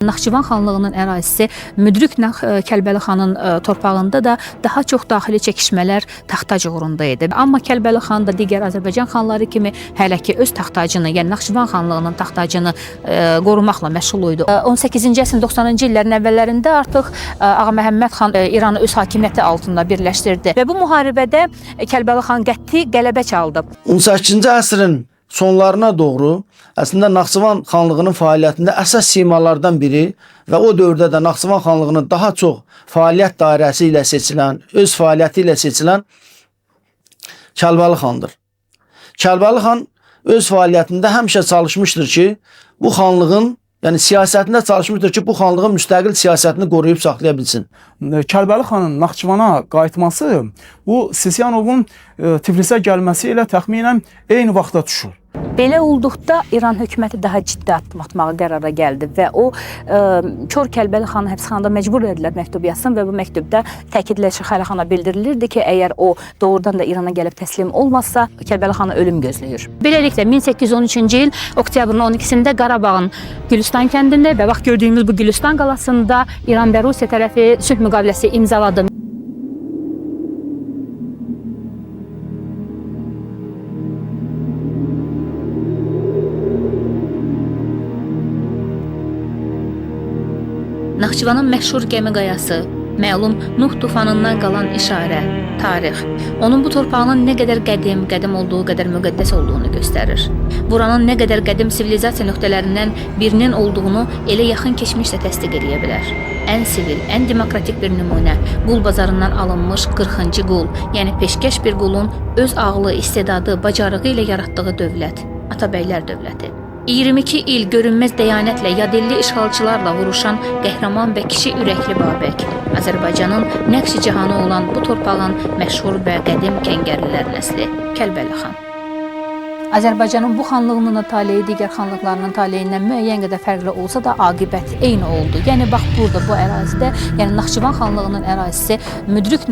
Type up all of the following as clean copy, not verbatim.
Naxçıvan xanlığının ərazisi müdrik Kəlbəli xanın torpağında da daha çox daxili çəkişmələr taxtac uğrunda idi. Amma Kəlbəli xan da digər Azərbaycan xanları kimi hələ ki öz taxtacını, yəni Naxçıvan xanlığının taxtacını qorumaqla məşğul idi. 18-ci əsrin 90-cı illərin əvvəllərində artıq Ağa Məhəmməd xan İranı öz hakimiyyəti altında birləşdirdi və bu müharibədə Kəlbəli xan qəti qələbə çaldı. 18-ci əsrin sonlarına doğru əslində Naxçıvan xanlığının fəaliyyətində əsas simalardan biri və o dövrdə də Naxçıvan xanlığının daha çox fəaliyyət dairəsi ilə seçilən, öz fəaliyyəti ilə seçilən Kəlbəli xandır. Kəlbəli xan öz fəaliyyətində həmişə çalışmışdır ki, bu xanlığın, yəni siyasətində çalışmışdır ki, bu xanlığın müstəqil siyasətini qoruyub saxlaya bilsin. Kəlbəli xanın Naxçıvana qayıtması bu Sisyanovun Tiflisə gəlməsi ilə təxminən eyni vaxtda düşür. Belə olduqda İran hökuməti daha ciddi addım atmağa qərara gəldi və o Kor Kəlbəli xanı həbsxanada məcbur edilər məktub yazsın və bu məktubda təkidlə Şəxəli xana bildirilirdi ki, əgər o doğrudan da İrana gəlib təslim olmazsa, Kəlbəli xanı ölüm gözləyir. Beləliklə 1813-cü il oktyabrın 12-sində Qarabağın Gülüstan kəndində və vaxt gördüyümüz bu Gülüstan qalasında İran və Rusiya tərəfi sülh müqaviləsi imzaladı. Naxçıvanın məşhur gəmi qayası, məlum Nuh tufanından qalan işarə, tarix, onun bu torpağının nə qədər qədim olduğu qədər müqəddəs olduğunu göstərir. Buranın nə qədər qədim sivilizasiya nöqtələrindən birinin olduğunu elə yaxın keçmişlə təsdiq edə bilər. Ən sivil, ən demokratik bir nümunə, qul bazarından alınmış 40-cı qul, yəni peşkəş bir qulun öz ağlı, istedadı, bacarığı ilə yaratdığı dövlət, Atabəylər dövləti. 22 il görünməz dəyanətlə yadilli işğalçılarla vuruşan qəhrəman və kişi ürəkli Babək, Azərbaycanın nəqşi cihanı olan bu torpağın məşhur və qədim kəngərlilər nəsli Kəlbəli xan. Azərbaycanın bu xanlığının da taleyi digər xanlıqlarının taleyindən müəyyən qədər fərqli olsa da aqibət eyni oldu. Yəni bax burada bu ərazidə, yəni Naxçıvan xanlığının ərazisi müdrik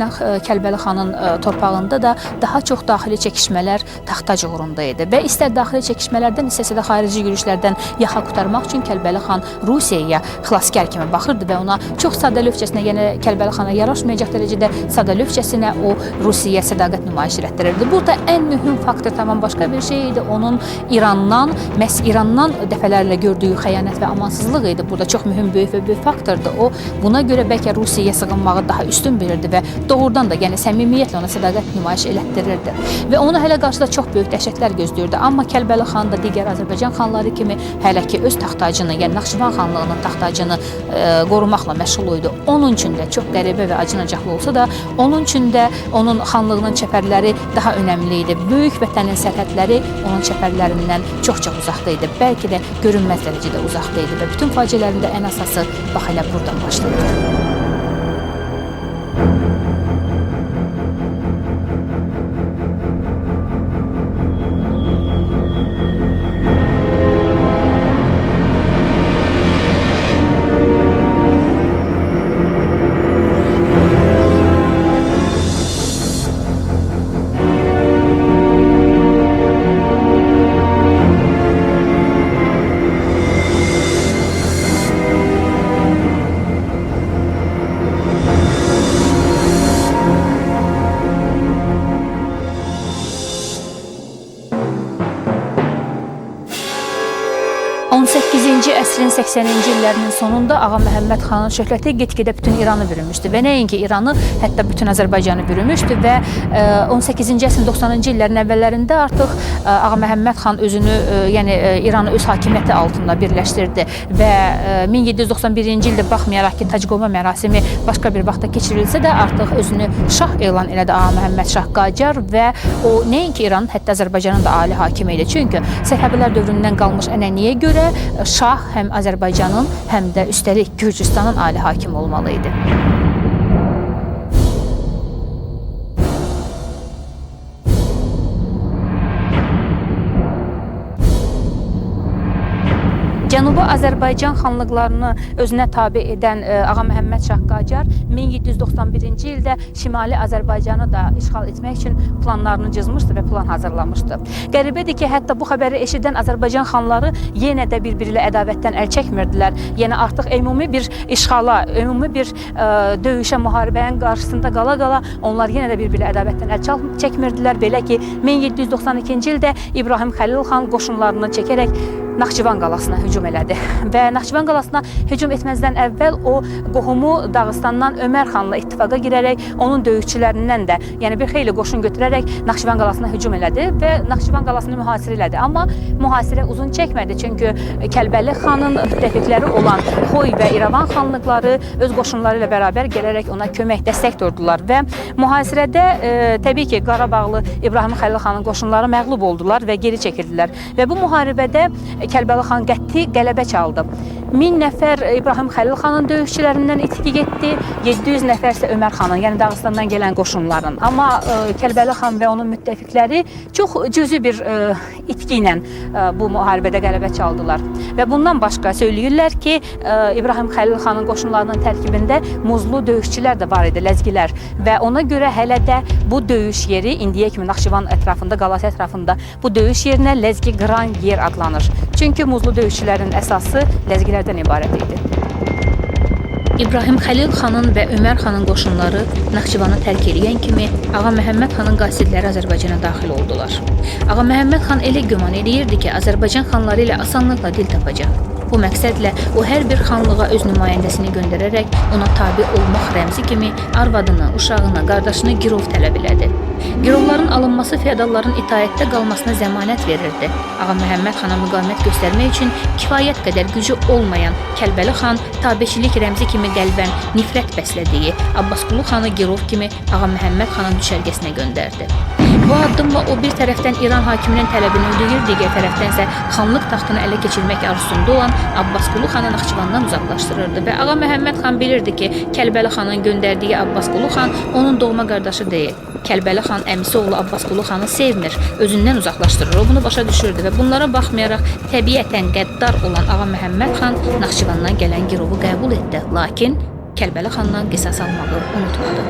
Kəlbəli xanın torpağında da daha çox daxili çəkişmələr taxtac uğrunda idi və istər daxili çəkişmələrdən, istəsə də xarici yürüşlərdən yaxa qurtarmaq üçün Kəlbəli xan Rusiyaya xilaskar kimi baxırdı və ona çox sadəlövhcəsinə, yəni Kəlbəli xana yaraşmayacaq dərəcədə sadəlövhcəsinə o Rusiyaya sədaqət nümayiş etdirirdi. Burada ən mühüm faktor tamam başqa bir şey idi. Onun İrandan, məhz İrandan dəfələrlə gördüyü xəyanət və amansızlıq idi. Burada çox mühüm, böyük və böyük faktordur. O, buna görə bəlkə Rusiyaya sığınmağı daha üstün bilirdi və doğrudan da, yəni səmimiyyətlə ona sədaqət nümayiş elətdirirdi. Və onu hələ qarşıda çox böyük dəhşətlər gözləyirdi. Amma Kəlbəli xan da digər Azərbaycan xanları kimi hələ ki öz taxtacını, yəni Naxçıvan xanlığının taxtacını qorumaqla məşğul idi. Onun üçün də çox qəribə və acınacaqlı olsa da, onun üçün də onun xanlığının çəpərləri daha önəmli idi. Böyük vətənin sərhədləri onun çəpərlərindən çox-çox uzaqda idi. Bəlkə də görünməz dərəcədə uzaqda idi və bütün faciələrində ən əsası bax elə buradan başlayır. Əsrin 80-ci illərinin sonunda Ağa Məhəmməd xanın şöhrəti get-gedə bütün İranı bürümüşdü və nəinki İranı, hətta bütün Azərbaycanı bürümüşdü və 18-ci əsrin 90-cı illərin əvvəllərində artıq Ağa Məhəmməd xan özünü, yəni İranı öz hakimiyyəti altında birləşdirdi və 1791-ci ildə baxmayaraq ki, tacqova mərasimi başqa bir vaxtda keçirilsə də artıq özünü şah elan elədi Ağa Məhəmməd Şah Qacar və o nəinki İranın, hətta Azərbaycanın da ali hakimi idi. Çünki Səfəvilər dövründən qalmış ənənəyə görə şah həm Azərbaycanın, həm də üstəlik Gürcüstanın ali hakimi olmalı idi. Cənubi Azərbaycan xanlıqlarını özünə tabe edən Ağa Məhəmməd Şah Qacar 1791-ci ildə Şimali Azərbaycanı da işğal etmək üçün planlarını cızmışdı və plan hazırlamışdı. Qəribədir ki, hətta bu xəbəri eşidən Azərbaycan xanları yenə də bir-biri ilə ədavətdən əl çəkmirdilər. Yəni artıq ümumi bir işğala, ümumi bir döyüşə, müharibənin qarşısında qala-qala onlar yenə də bir-biri ilə ədavətdən əl çəkmirdilər. Belə ki, 1792-ci ildə İbrahim Xəlil xan qoşunlarını çəkərək Naxçıvan qalasına hücum elədi və Naxçıvan qalasına hücum etməzdən əvvəl o qohumu Dağıstandan Ömər xanla ittifaqa girərək onun döyüşçülərindən də, yəni bir xeyli qoşun götürərək Naxçıvan qalasına hücum elədi və Naxçıvan qalasını mühasirə elədi. Amma mühasirə uzun çəkmədi, çünki Kəlbəli xanın müttəfiqləri olan Xoy və İrəvan xanlıqları öz qoşunları ilə bərabər gələrək ona kömək, dəstək durdular və mühasirədə təbii ki, Qarabağlı İbrahim Xəlil xanın qoşunları məğlub oldular və geri çəkildilər və bu müharibədə Kəlbəli xan qəti qələbə çaldı. 1000 nəfər İbrahim Xəlil xanın döyüşçülərindən itki getdi, 700 nəfər isə Ömər xanın, yəni Dağıstandan gələn qoşunların. Amma Kəlbəli xan və onun müttəfiqləri çox cüzi bir itki ilə bu müharibədə qələbə çaldılar. Və bundan başqa söyləyirlər ki, İbrahim Xəlil xanın qoşunlarının tərkibində muzlu döyüşçülər də var idi, ləzgilər. Və ona görə hələ də bu döyüş yeri indiyə kimi Naxçıvan ətrafında, qalası ətrafında bu döyüş yerinə ləzgi qıran yer adlanır. Çünki muzlu döyüşçülərin əsası ləzgilərdən ibarət idi. İbrahim Xəlil xanın və Ömər xanın qoşunları Naxçıvanı tərk edən kimi Ağa Məhəmməd xanın qasidləri Azərbaycana daxil oldular. Ağa Məhəmməd xan elə güman edirdi ki, Azərbaycan xanları ilə asanlıqla dil tapacaq. Bu məqsədlə o hər bir xanlığa öz nümayəndəsini göndərərək ona tabe olmaq rəmzi kimi arvadını, uşağını, qardaşını girov tələb elədi. Girovların alınması feodalların itaətdə qalmasına zəmanət verirdi. Ağa Məhəmməd xana müqavimət göstərmək üçün kifayət qədər gücü olmayan Kəlbəli xan tabeçilik rəmzi kimi qəlbən nifrət bəslədiyi Abbasqulu xanı girov kimi Ağa Məhəmməd xanın düşərgəsinə göndərdi. Bu addımla o bir tərəfdən İran hakiminin tələbini ödəyir, digər tərəfdən isə xanlıq taxtını ələ keçirmək arzusunda olan Abbasqulu xanı Naxçıvandan uzaqlaşdırırdı və Ağa Məhəmməd xan bilirdi ki, Kəlbəli xanın göndərdiyi Abbasqulu xan onun doğma qardaşı deyil. Kəlbəli xan əmisi oğlu Abbasqulu xanı sevmir, özündən uzaqlaşdırır. O bunu başa düşürdü və bunlara baxmayaraq təbiətən qəddar olan Ağa Məhəmməd xan Naxçıvandan gələn girovu qəbul etdi. Lakin Kəlbəli xandan qisas almağı unutmadı.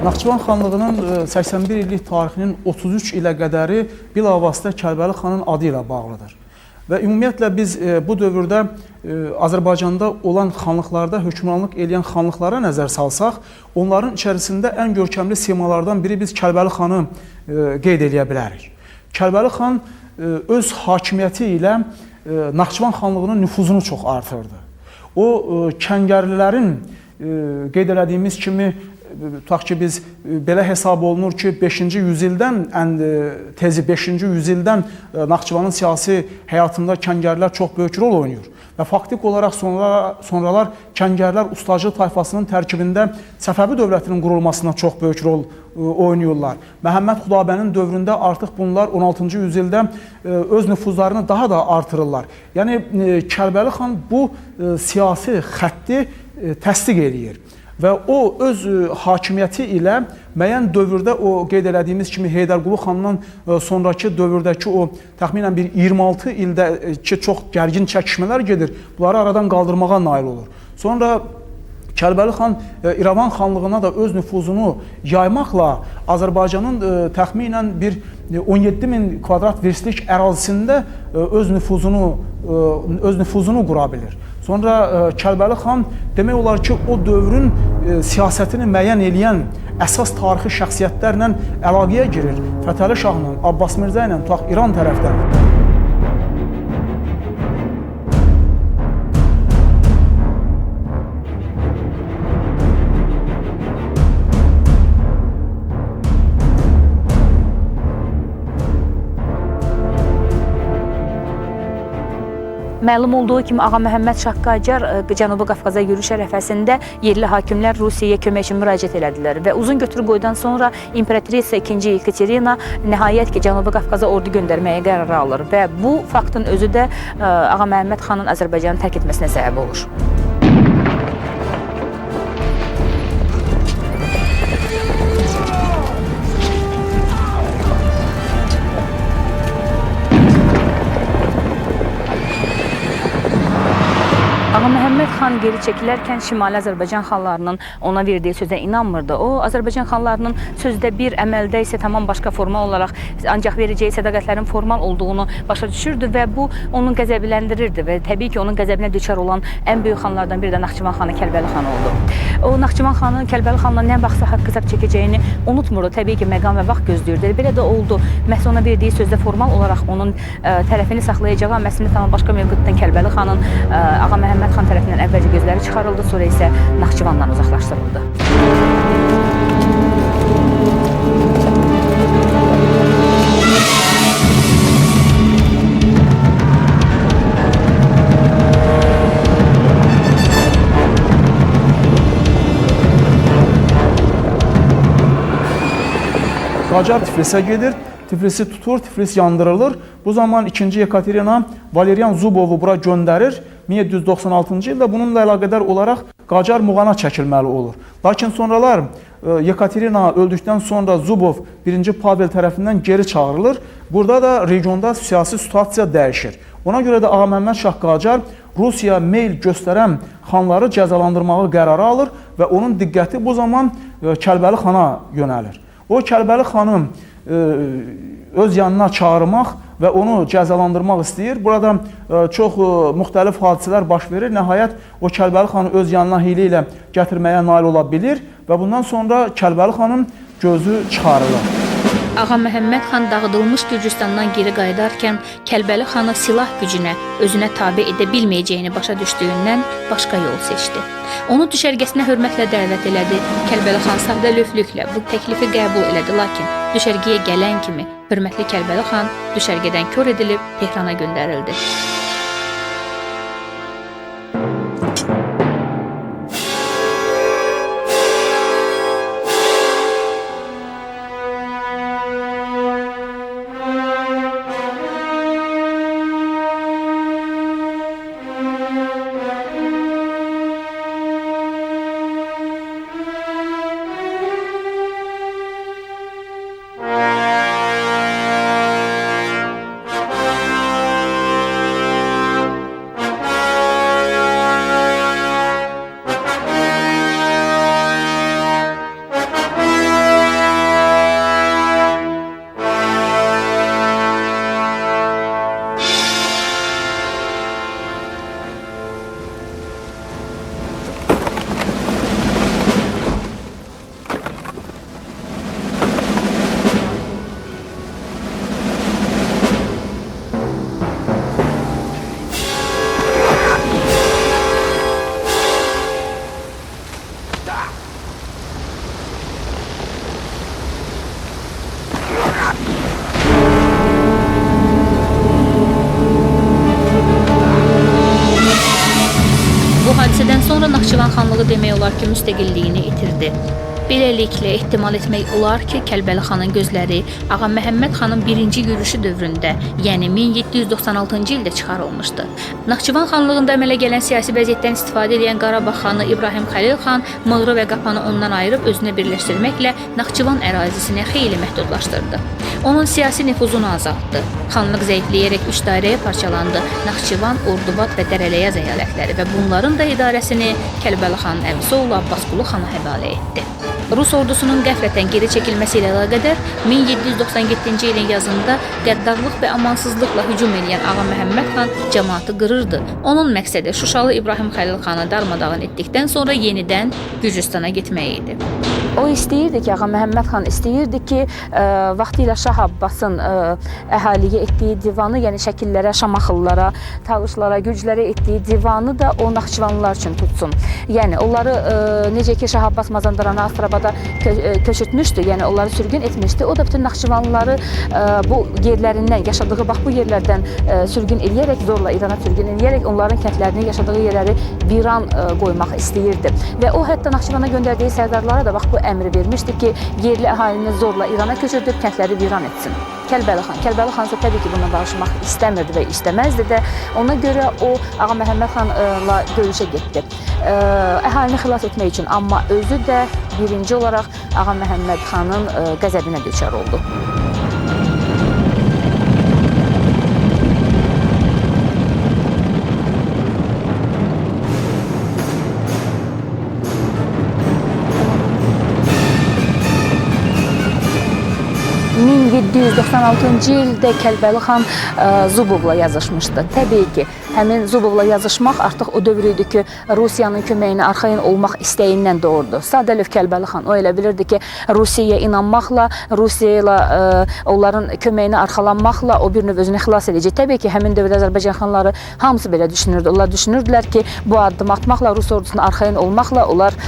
Naxçıvan xanlığının 81 illik tarixinin 33 ilə qədəri bilavasitə Kəlbəli xanın adı ilə bağlıdır. Və ümumiyyətlə biz bu dövrdə Azərbaycanda olan xanlıqlarda hökmranlıq edən xanlıqlara nəzər salsaq, onların içərisində ən görkəmli simalardan biri biz Kəlbəli xanı qeyd edə bilərik. Kəlbəli xan öz hakimiyyəti ilə Naxçıvan xanlığının nüfuzunu çox artırdı. O kəngərlilərin qeyd elədiyimiz kimi tutaq ki, biz belə hesab olunur ki, 5-ci yüzildən, ən tezi 5-ci yüzildən Naxçıvanın siyasi həyatında kəngərlər çox böyük rol oynayır. Və faktik olaraq sonralar kəngərlər ustacı tayfasının tərkibində Səfəvi dövlətinin qurulmasına çox böyük rol oynayırlar. Məhəmməd Xudabənin dövründə artıq bunlar 16-cı yüzildə öz nüfuzlarını daha da artırırlar. Yəni, Kəlbəli xan bu siyasi xətti təsdiq edir. Və o öz hakimiyyəti ilə müəyyən dövrdə o qeyd elədiyimiz kimi Heydərqulu xandan sonraki dövrdəki o təxminən bir 26 ildə ki, çox gərgin çəkişmələr gedir. Bunları aradan qaldırmağa nail olur. Sonra Kəlbəli xan İrəvan xanlığına da öz nüfuzunu yaymaqla Azərbaycanın təxminən bir 17.000 kvadrat verslik ərazisində öz nüfuzunu qura bilir. Sonra Kəlbəli xan demək olar ki, o dövrün siyasətini müəyyən edən əsas tarixi şəxsiyyətlərlə əlaqəyə girir. Fətəli Şahla, Abbas Mirzə ilə, tutaq İran tərəfdən. Məlum olduğu kimi Ağa Məhəmməd Şah Qacar Cənubi Qafqaza yürüş ərəfəsində yerli hakimlər Rusiyaya kömək üçün müraciət elədilər və uzun götür-qoydan sonra İmperatrisa 2. Yekaterina nəhayət ki, Cənubi Qafqaza ordu göndərməyə qərar alır və bu faktın özü də Ağa Məhəmməd xanın Azərbaycanı tərk etməsinə səbəb olur. Ağa Məhəmməd xan geri çəkilərkən Şimali Azərbaycan xanlarının ona verdiyi sözə inanmırdı. O, Azərbaycan xanlarının sözdə bir, əməldə isə tamam başqa formal olaraq ancaq verəcəyi sədaqətlərin formal olduğunu başa düşürdü və bu onu qəzəbləndirirdi və təbii ki, onun qəzəbinə düçar olan ən böyük xanlardan biri də Naxçıvan xanı Kəlbəli xan oldu. O, Naxçıvan xanı Kəlbəli xanla nə vaxtsa haqq-hesab çəkəcəyini unutmurdu. Təbii ki, məqam və vaxt gözləyirdi. Belə də oldu. Məhz ona verdiyi sözdə formal olaraq onun tərəfini saxlayacağı, amma əslində tamam başqa mövqedən Kəlbəli xanın Ağa Məhəmməd xan tərəfindən əvvəlcə gözləri çıxarıldı, sonra isə Naxçıvandan uzaqlaşdırıldı. Qacar Tiflisə gedir, Tiflisi tutur, Tiflis yandırılır. Bu zaman 2. Yekaterina Valerian Zubovu bura göndərir. 1796-cı ildə bununla əlaqədar olaraq Qacar Muğana çəkilməli olur. Lakin sonralar Yekaterina öldükdən sonra Zubov 1. Pavel tərəfindən geri çağırılır. Burada da regionda siyasi situasiya dəyişir. Ona görə də Ağa Məhəmməd Şah Qacar Rusiya meyl göstərən xanları cəzalandırmağı qərarı alır və onun diqqəti bu zaman Kəlbəli xana yönəlir. O Kəlbəli xanı öz yanına çağırmaq və onu cəzalandırmaq istəyir. Burada çox müxtəlif hadisələr baş verir. Nəhayət o Kəlbəli xanı öz yanına hiylə ilə gətirməyə nail ola bilir və bundan sonra Kəlbəli xanın gözü çıxarılır. Ağa Məhəmməd xan dağıdılmış Gürcüstandan geri qayıdarkən Kəlbəli xanı silah gücünə özünə tabe edə bilməyəcəyini başa düşdüyündən başqa yol seçdi. Onu düşərgəsinə hörmətlə dəvət elədi. Kəlbəli xan sadə lüflüklə bu təklifi qəbul elədi, lakin düşərgəyə gələn kimi hörmətli Kəlbəli xan düşərgədən kör edilib Tehrana göndərildi. Bu hadisədən sonra Naxçıvan xanlığı demək olar ki, müstəqilliyini itirdi. Beləliklə ehtimal etmək olar ki, Kəlbəli xanın gözləri Ağa Məhəmməd xanın 1-ci yürüşü dövründə, yəni 1796-cı ildə çıxarılmışdı. Naxçıvan xanlığında əmələ gələn siyasi vəziyyətdən istifadə edən Qarabağ xanı İbrahim Xəlil xan Mığrı və Qapanı ondan ayırıb özünə birləşdirməklə Naxçıvan ərazisini xeyli məhdudlaşdırdı. Onun siyasi nüfuzunu azaltdı. Xanlıq zəifləyərək 3 dairəyə parçalandı. Naxçıvan, Ordubad və Dərələyaz əyalətləri və bunların da idarəsini Kəlbəli xanın əmisi oğlu Abbasqulu xana həvalə etdi. Rus ordusunun qəflətən geri çəkilməsi ilə əlaqədar 1797-ci ilin yazında qəddarlıq və amansızlıqla hücum edən Ağa Məhəmməd xan cəmaatı qırırdı. Onun məqsədi Şuşalı İbrahim Xəlil xanı darmadağın etdikdən sonra yenidən Gürcüstana getmək idi. O istəyirdi ki, Ağa Məhəmməd xan istəyirdi ki, vaxtilə Şah Abbasın əhaliyə etdiyi divanı, yəni şəkillərə, Şamaxıllara, Talışlara, Gürcülərə etdiyi divanı da o Naxçıvanlılar üçün tutsun. Yəni onları necə ki Şah Abbas Mazandarana, Astrabada köçürtmüşdü, yəni onları sürgün etmişdi. O da bütün Naxçıvanlıları bu yerlərindən, yaşadığı bax bu yerlərdən sürgün eləyərək, zorla İrana sürgün eləyərək onların kəndlərini, yaşadığı yerləri viran qoymaq istəyirdi. Və o hətta Naxçıvana göndərdiyi sərdarlara da bax bu əmri vermişdi ki, yerli əhalini zorla İrana köçürdüb kəndləri viran etsin. Kəlbəli xan isə təbii ki, bununla barışmaq istəmirdi və istəməzdi də. Ona görə o Ağa Məhəmməd xanla görüşə getdi. Əhalini xilas etmək üçün, amma özü də birinci olaraq Ağa Məhəmməd xanın qəzəbinə düçar oldu. 1296-cı ildə Kəlbəli xan Zubovla yazışmışdı. Təbii ki, həmin Zubovla yazışmaq artıq o dövr idi ki, Rusiyanın köməyinə arxayın olmaq istəyindən doğurdu. Sadəlöv Kəlbəli xan o elə bilirdi ki, Rusiyaya inanmaqla, Rusiya ilə onların köməyinə arxalanmaqla o bir növ özünü xilas edəcək. Təbii ki, həmin dövrdə Azərbaycan xanları hamısı belə düşünürdü. Onlar düşünürdülər ki, bu addım atmaqla, Rus ordusuna arxayın olmaqla onlar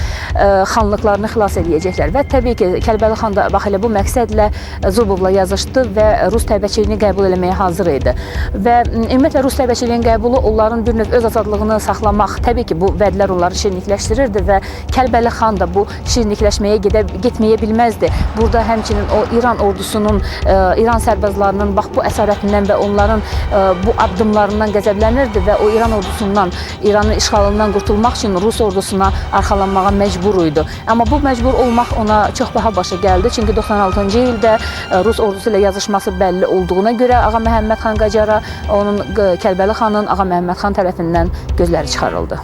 xanlıqlarını xilas edəcəklər. Və təbii ki, Kəlbəli xan da bax elə bu məqsədlə Zubovla yazışdı və Rus təbəəçiliyini qəbul etməyə hazır idi. Və ümumiyyətlə Rus təbəəçiliyinin qəbulu onların bir növ öz azadlığını saxlamaq, təbii ki, bu vədlər onları şirinlikləşdirirdi və Kəlbəli xan da bu şirinlikləşməyə getməyə bilməzdi. Burada həmçinin o İran ordusunun, İran sərbazlarının bax bu əsarətindən və onların bu addımlarından qəzəblənirdi və o İran ordusundan, İranın işğalından qurtulmaq üçün Rus ordusuna arxalanmağa məcbur idi. Amma bu məcbur olmaq ona çox baha başa gəldi. Çünki 96-cı ildə Rus ordusu ilə yazışması bəlli olduğuna görə Ağa Məhəmməd xan Qacara onun Kəlbəli xanın Ağa Məhəmməd xan tərəfindən gözləri çıxarıldı.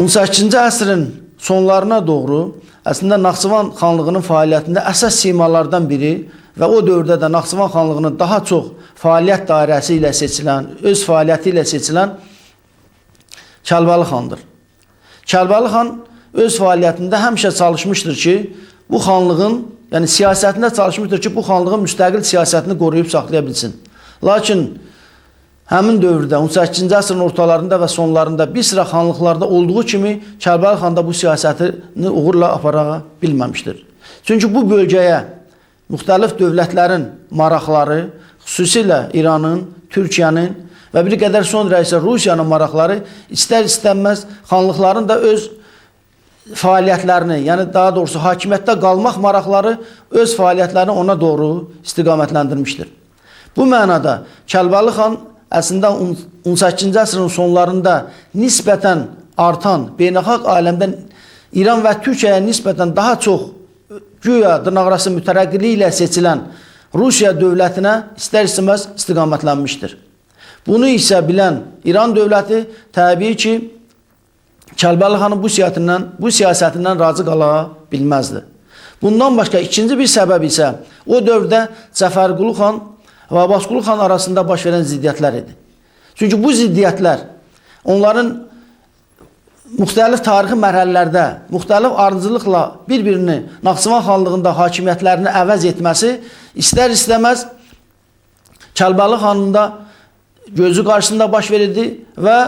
On 18-ci əsrin sonlarına doğru əslində Naxçıvan xanlığının fəaliyyətində əsas simalardan biri və o dövrdə də Naxçıvan xanlığının daha çox fəaliyyət dairəsi ilə seçilən, öz fəaliyyəti ilə seçilən Kəlbəli xandır. Kəlbəli xan öz fəaliyyətində həmişə çalışmışdır ki, bu xanlığın, yəni siyasətində çalışmışdır ki, bu xanlığın müstəqil siyasətini qoruyub saxlaya bilsin. Lakin həmin dövrdə 18-ci əsrin ortalarında və sonlarında bir sıra xanlıqlarda olduğu kimi Kəlbəli xan da bu siyasətini uğurla apara bilməmişdir. Çünki bu bölgəyə müxtəlif dövlətlərin maraqları, xüsusilə İranın, Türkiyənin və bir qədər sonra isə Rusiyanın maraqları istər-istənməz xanlıqların da öz fəaliyyətlərini, yəni daha doğrusu hakimiyyətdə qalmaq maraqları öz fəaliyyətlərini ona doğru istiqamətləndirmişdir. Bu mənada Kəlbəli xan əslində 18-ci əsrin sonlarında nisbətən artan beynəlxalq aləmdə İran və Türkiyəyə nisbətən daha çox güya dırnaqarası mütərəqqilik ilə seçilən Rusiya dövlətinə istər-istəməz istiqamətlənmişdir. Bunu isə bilən İran dövləti təbii ki, Kəlbəli xanın bu siyasətindən razı qala bilməzdi. Bundan başqa ikinci bir səbəb isə o dövrdə Cəfərqulu xan və Abbasqulu xan arasında baş verən ziddiyyətlər idi. Çünki bu ziddiyyətlər onların müxtəlif tarixi mərhələlərdə, müxtəlif ardıcılıqla bir-birini Naxçıvan xanlığında hakimiyyətlərini əvəz etməsi istər-istəməz Kəlbəli xanın da gözü qarşısında baş verirdi və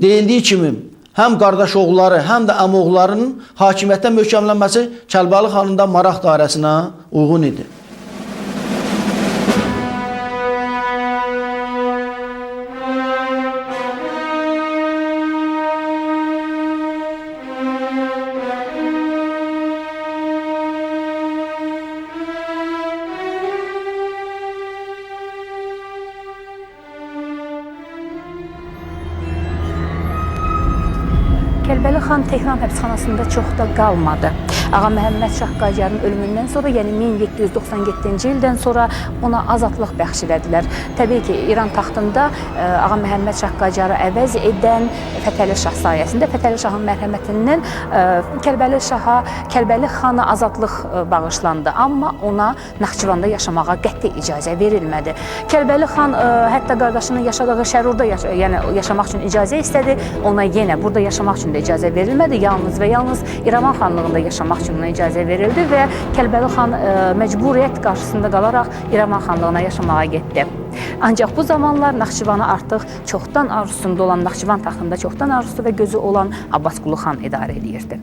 deyildiyi kimi həm qardaş oğulları, həm də əmoğullarının hakimiyyətdə möhkəmlənməsi Kəlbəli xanın da maraq dairəsinə uyğun idi. Kəlbəli xan Tehran həbsxanasında çox da qalmadı. Ağa Məhəmməd Şah Qacarın ölümündən sonra, yəni 1797-ci ildən sonra ona azadlıq bəxş elədilər. Təbii ki, İran taxtında Ağa Məhəmməd Şah Qacarı əvəz edən Fətəli Şah sayəsində, Fətəli Şahın mərhəmətindən Kəlbəli xana azadlıq bağışlandı. Amma ona Naxçıvanda yaşamağa qəti icazə verilmədi. Kəlbəli xan hətta qardaşının yaşadığı Şərurda yaşamaq üçün icazə istədi. Ona yenə burada yaşamaq üçün də icazə verilmədi. Yalnız və yalnız İrəvan xanlığında yaşamaq üçün ona icazə verildi və Kəlbəli xan məcburiyyət qarşısında qalaraq İrəvan xanlığına yaşamağa getdi. Ancaq bu zamanlar Naxçıvanı artıq çoxdan arzusunda olan, Naxçıvan taxtında çoxdan arzusu və gözü olan Abbasqulu xan idarə edirdi.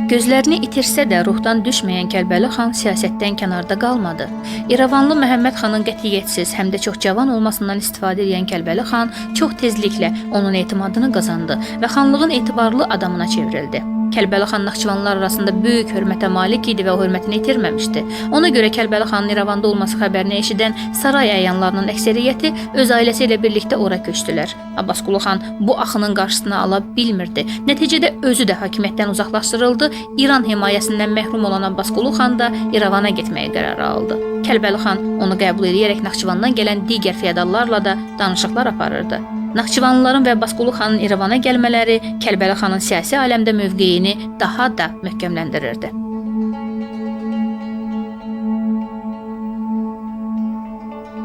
Gözlərini itirsə də ruhdan düşməyən Kəlbəli xan siyasətdən kənarda qalmadı. İrəvanlı Məhəmməd xanın qətiyyətsiz, həm də çox cavan olmasından istifadə edən Kəlbəli xan çox tezliklə onun etimadını qazandı və xanlığın etibarlı adamına çevrildi. Kəlbəli xan Naxçıvanlılar arasında böyük hörmətə malik idi və o hörmətini itirməmişdi. Ona görə Kəlbəli xanın İrəvanda olması xəbərini eşidən saray əyanlarının əksəriyyəti öz ailəsi ilə birlikdə ora köçdülər. Abbasqulu xan bu axının qarşısını ala bilmirdi. Nəticədə özü də hakimiyyətdən uzaqlaşdırıldı. İran himayəsindən məhrum olan Abbasqulu xan da İrəvana getməyə qərar aldı. Kəlbəli xan onu qəbul edərək Naxçıvandan gələn digər feodallarla da danışıqlar aparırdı. Naxçıvanlıların və Abbasqulu xanın İrəvana gəlmələri Kəlbəli xanın siyasi aləmdə mövqeyini daha da möhkəmləndirirdi.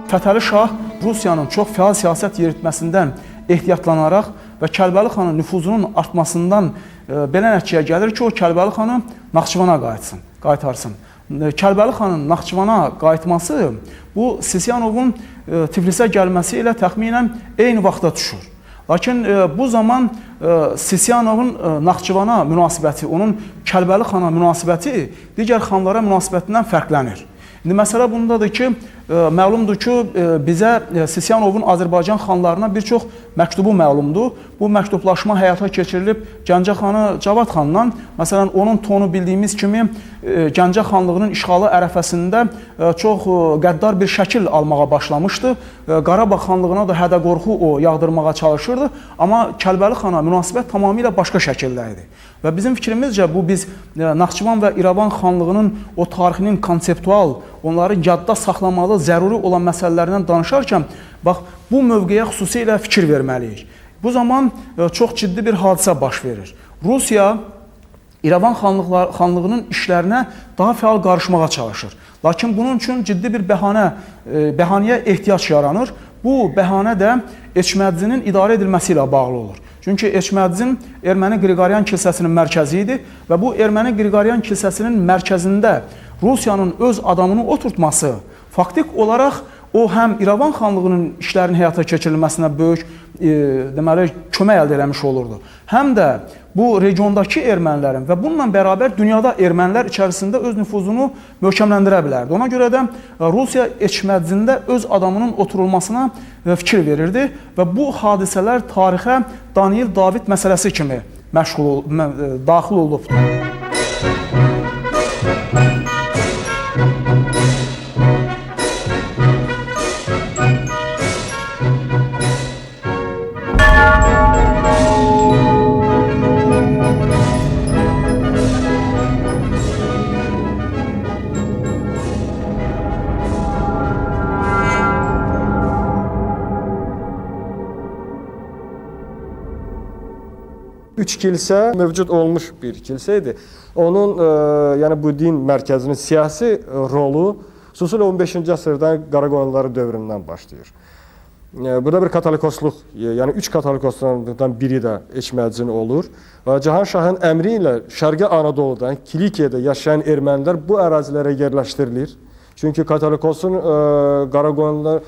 Fətəli Şah Rusiyanın çox fəal siyasət yeritməsindən ehtiyatlanaraq və Kəlbəli xanın nüfuzunun artmasından belə nəticəyə gəlir ki, o Kəlbəli xanı Naxçıvana qaytarsın. Kəlbəli xanın Naxçıvana qayıtması bu Sisiyanovun Tiflisə gəlməsi ilə təxminən eyni vaxta düşür. Lakin bu zaman Sisiyanovun Naxçıvana münasibəti, onun Kəlbəli xana münasibəti digər xanlara münasibətindən fərqlənir. İndi məsələ bundadır ki, məlumdur ki, bizə Sisiyanovun Azərbaycan xanlarına bir çox məktubu məlumdur. Bu məktublaşma həyata keçirilib Gəncə xanı Cavad xandan. Məsələn, onun tonu bildiyimiz kimi Gəncə xanlığının işğalı ərəfəsində çox qəddar bir şəkil almağa başlamışdı. Qarabağ xanlığına da hədə-qorxu o yağdırmağa çalışırdı. Amma Kəlbəli xana münasibət tamamilə başqa şəkildə idi. Və bizim fikrimizcə bu biz Naxçıvan və İrəvan xanlığının o tarixinin konseptual, onları yadda saxlamalı, zəruri olan məsələlərindən danışarkən, bax, bu mövqeyə xüsusilə fikir verməliyik. Bu zaman çox ciddi bir hadisə baş verir. Rusiya İrəvan xanlığının işlərinə daha fəal qarışmağa çalışır. Lakin bunun üçün ciddi bir bəhanəyə ehtiyac yaranır. Bu bəhanə də Eçmədzinin idarə edilməsi ilə bağlı olur. Çünki Eçmədzin Erməni Qriqoryan kilsəsinin mərkəzi idi və bu Erməni Qriqoryan kilsəsinin mərkəzində Rusiyanın öz adamını oturtması faktik olaraq o həm İrəvan xanlığının işlərinin həyata keçirilməsinə böyük deməli kömək əldə etmiş olurdu. Həm də bu regiondakı ermənilərin və bununla bərabər dünyada ermənilər içərisində öz nüfuzunu möhkəmləndirə bilərdi. Ona görə də Rusiya Eçmədzində öz adamının oturulmasına fikir verirdi və bu hadisələr tarixə Daniil David məsələsi kimi daxil olubdur. Üç kilsə mövcud olmuş bir kilsə idi. Onun yəni bu din mərkəzinin siyasi rolu xüsusilə 15-ci əsrdən Qaraqoyunluları dövründən başlayır. Burada bir katolikosluq, yəni 3 katolikoslardan biri də Eçmədzin olur. Cahan Şahın əmri ilə Şərqi Anadoludan, Kilikiyada yaşayan ermənilər bu ərazilərə yerləşdirilir. Çünki katolikosun Qaraqoyunlular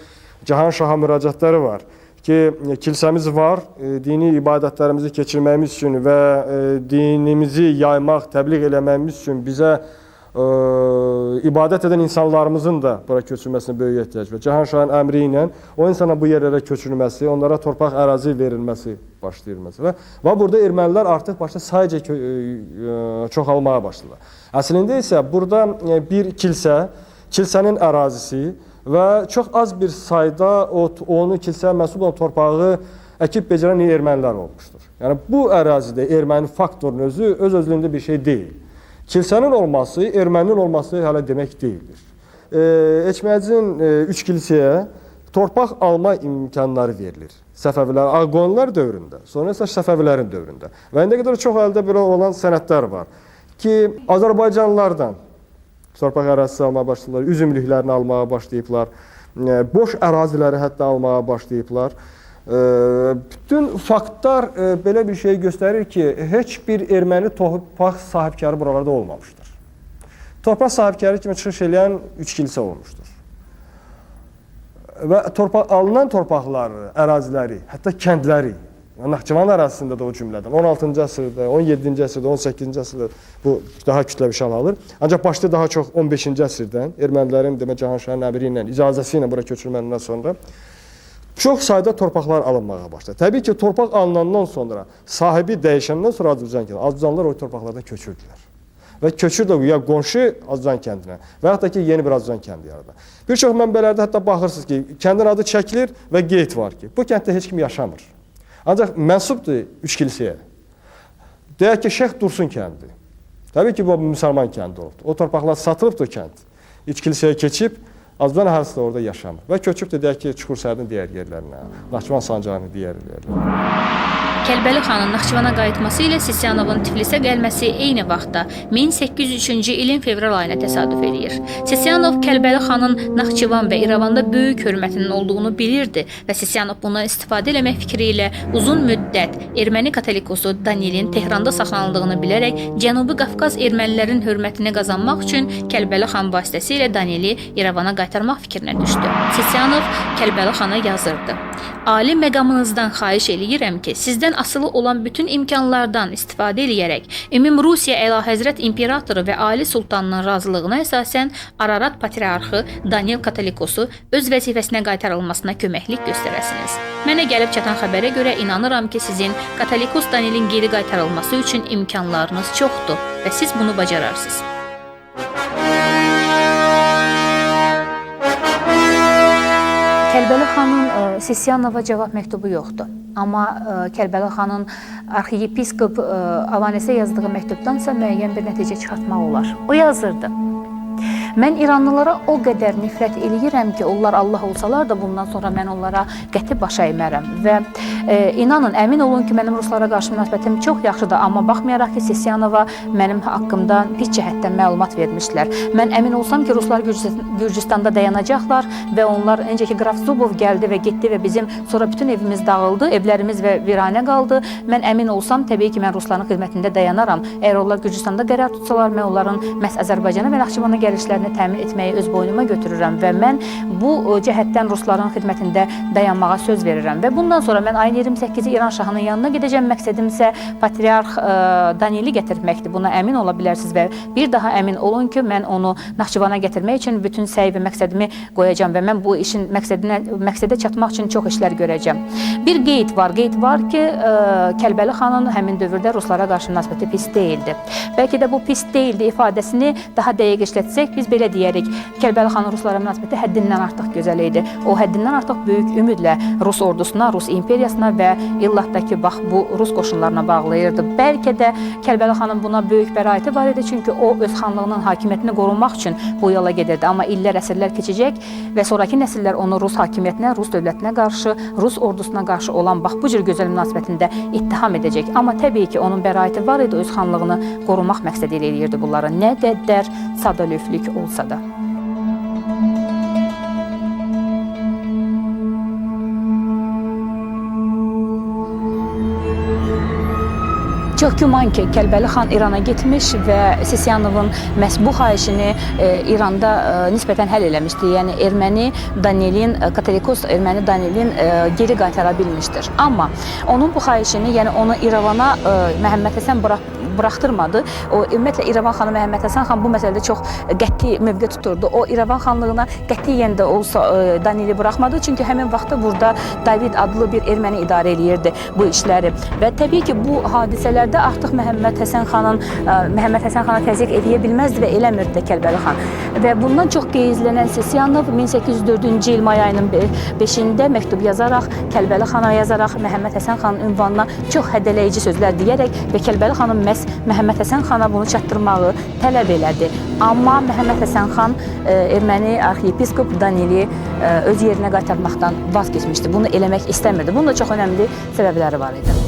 Cahan Şaha müraciətləri var ki, kilsəmiz var, dini ibadətlərimizi keçirməyimiz üçün və dinimizi yaymaq, təbliğ eləməyimiz üçün bizə ibadət edən insanlarımızın da bura köçürməsinə böyük ehtiyac var. Cahan Şahın əmri ilə o insana bu yerlərə köçürülməsi, onlara torpaq ərazi verilməsi başlayır məsələ. Və burada ermənilər artıq başda sayca çoxalmaya başlayırlar. Əslində isə burada bir kilsənin ərazisi və çox az bir sayda onu kilsəyə mənsub olan torpağı əkib becərən ermənilər olmuşdur. Yəni bu ərazidə erməni faktorun öz-özlüyündə bir şey deyil. Kilsənin olması, erməninin olması hələ demək deyildir. Eçmədzin 3 kilsəyə torpaq alma imkanları verilir. Səfəvilər, Ağqoyunlular dövründə, sonra isə Səfəvilərin dövründə. Və indi qədər çox əldə belə olan sənədlər var ki, Azərbaycanlılardan torpaq ərazisi almağa başlayıblar, üzümlüklərini almağa başlayıblar, boş əraziləri hətta almağa başlayıblar. Bütün faktlar belə bir şey göstərir ki, heç bir erməni torpaq sahibkarı buralarda olmamışdır. Torpaq sahibkarı kimi çıxış edən 3 kilsə olmuşdur. Və alınan torpaqları, əraziləri, hətta kəndləri, Naxçıvan ərazisində də o cümlədən 16-cı əsrdə, 17-ci əsrdə, 18-ci əsrdə bu daha kütləvi şəkil alır. Ancaq başda daha çox 15-ci əsrdən ermənilərin demək Cahan Şahın əmri ilə, icazəsi ilə bura köçürməndən sonra çox sayda torpaqlar alınmağa başladı. Təbii ki, torpaq alınandan sonra, sahibi dəyişəndən sonra Azərbaycanlılar o torpaqlardan köçürdülər. Və köçürdü ya qonşu Azərbaycan kəndinə və yaxud da ki, yeni bir Azərbaycan kəndi yaradı. Bir çox mənbələrdə hətta baxırsınız ki, kəndin adı çəkilir və qeyd var ki, bu kənddə heç kim yaşamır. Ancaq mənsubdur üç kilsəyə. Deyək ki, Şeyx Dursun kəndi. Təbii ki, bu müsəlman kəndi oldu. O torpaqlar satılıbdır kənd. İç kilsəyə keçib, Azərbaycan əhalisi də orada yaşamır. Və köçüb də deyək ki, Çuxursərdin digər yerlərinə, Naxçıvan sancağının digər yerlərinə. Kəlbəli xanın Naxçıvana qayıtması ilə Sisyanovun Tiflisə gəlməsi eyni vaxtda 1803-cü ilin fevral ayına təsadüf edir. Sisyanov Kəlbəli xanın Naxçıvan və İrəvanda böyük hörmətinin olduğunu bilirdi və Sisyanov bundan istifadə etmək fikri ilə uzun müddət erməni katolikosu Danilin Tehranda saxlanıldığını bilərək Cənubi Qafqaz ermənilərin hörmətini qazanmaq üçün Kəlbəli xan vasitəsilə Danili İrəvana qaytarmaq fikrinə düşdü. Sisyanov Kəlbəli xana yazırdı: "Ali məqamınızdan xahiş eləyirəm ki, sizdən asılı olan bütün imkanlardan istifadə edərək Ümumrusiya Əlahəzrət İmperatoru və Ali Sultanının razılığına əsasən Ararat Patriarxı Danil Katolikosu öz vəzifəsinə qaytarılmasına köməklik göstərəsiniz. Mənə gəlib çatan xəbərə görə inanıram ki, sizin Katolikos Danilin geri qaytarılması üçün imkanlarınız çoxdur və siz bunu bacararsınız." Kəlbəli xanın Sisyanova cavab məktubu yoxdur. Amma Kəlbəli xanın arxiyepiskop Avanesə yazdığı məktubdansa müəyyən bir nəticə çıxartmaq olar. O yazırdı: "Mən İranlılara o qədər nifrət eləyirəm ki, onlar Allah olsalar da bundan sonra mən onlara qəti baş əymərəm və inanın, əmin olun ki, mənim ruslara qarşı münasibətim çox yaxşıdır, amma baxmayaraq ki, Sisyanova mənim haqqımda pis cəhətdən məlumat vermişlər. Mən əmin olsam ki, ruslar Gürcüstanda dayanacaqlar və onlar necə ki, Qraf Zubov gəldi və getdi və bizim sonra bütün evimiz dağıldı, evlərimiz və viranə qaldı. Mən əmin olsam, təbii ki, mən rusların xidmətində dayanaram. Əgər onlar Gürcüstanda qərar tutsalar, mən onların məhz Azərbaycana və Naxçıvana gəlişlərini təmin etməyi öz boynuma götürürəm və mən bu cəhətdən rusların xidmətində dayanmağa söz verirəm və bundan sonra mən ayın 28-i İran şahının yanına gedəcəm. Məqsədim isə Patriarx Danili gətirməkdir. Buna əmin ola bilərsiniz və bir daha əmin olun ki, mən onu Naxçıvana gətirmək üçün bütün səy və məqsədimi qoyacağam və mən bu işin məqsədə çatmaq üçün çox işlər görəcəm. Bir qeyd var ki, Kəlbəli xanın həmin dövrdə ruslara qarşı münasibəti pis deyildi. Bəlkə də bu pis deyildi ifadəsini daha dəqiq işlətsək, biz belə deyərik, Kəlbəli xanın ruslara münasibəti həddindən artıq gözəl idi. O həddindən artıq böyük ümidlə Rus ordusuna, Rus imperiyasına və illatda ki, bax bu Rus qoşunlarına bağlayırdı. Bəlkə də Kəlbəli xanın buna böyük bəraəti var idi, çünki o öz xanlığının hakimiyyətini qorunmaq üçün bu yola gedirdi. Amma illər, əsrlər keçəcək və sonraki nəsillər onu Rus hakimiyyətinə, Rus dövlətinə qarşı, Rus ordusuna qarşı olan bax bu cür gözəl münasibətində ittiham edəcək. Amma təbii ki, onun bəraəti var idi, öz xanlığını qorumaq məqsədi ilə eləyirdi bunları, nə qədər sadəlövlük olsa da. Çox güman ki, Kəlbəli xan İrana getmiş və Sisyanovun məhz bu xahişini İranda nisbətən həll eləmişdi. Yəni erməni Danilin, Katolikos erməni Danilin geri qaytara bilmişdir. Amma onun bu xahişini, yəni onu İrəvana Məhəmməd Həsən buraxdırmadı. O ümumiyyətlə İrəvan xanı Məhəmməd Həsən xan bu məsələdə çox qəti mövqe tuturdu. O İrəvan xanlığına qətiyyən də olsa Danili buraxmadı. Çünki həmin vaxtda burada David adlı bir erməni idarə eləyirdi bu işləri. Və təbii ki, bu hadisələrdə artıq Məhəmməd Həsən xana təzyiq edə bilməzdi və eləmirdi də Kəlbəli xan. Və bundan çox qeyzlənən Sisyanov 1804-cü il may ayının 5-də məktub yazaraq, Kəlbəli xana yazaraq Məhəmməd Həsən xanın ünvanına çox hədələyici sözlər deyərək və Kəlbəli xanın məhz Məhəmməd Həsən xana bunu çatdırmağı tələb elədi. Amma Məhəmməd Həsən xan erməni arxiyepiskop Danili öz yerinə qaytarmaqdan vaz keçmişdi. Bunu eləmək istəmirdi. Bunun da çox önəmli səbəbləri var idi.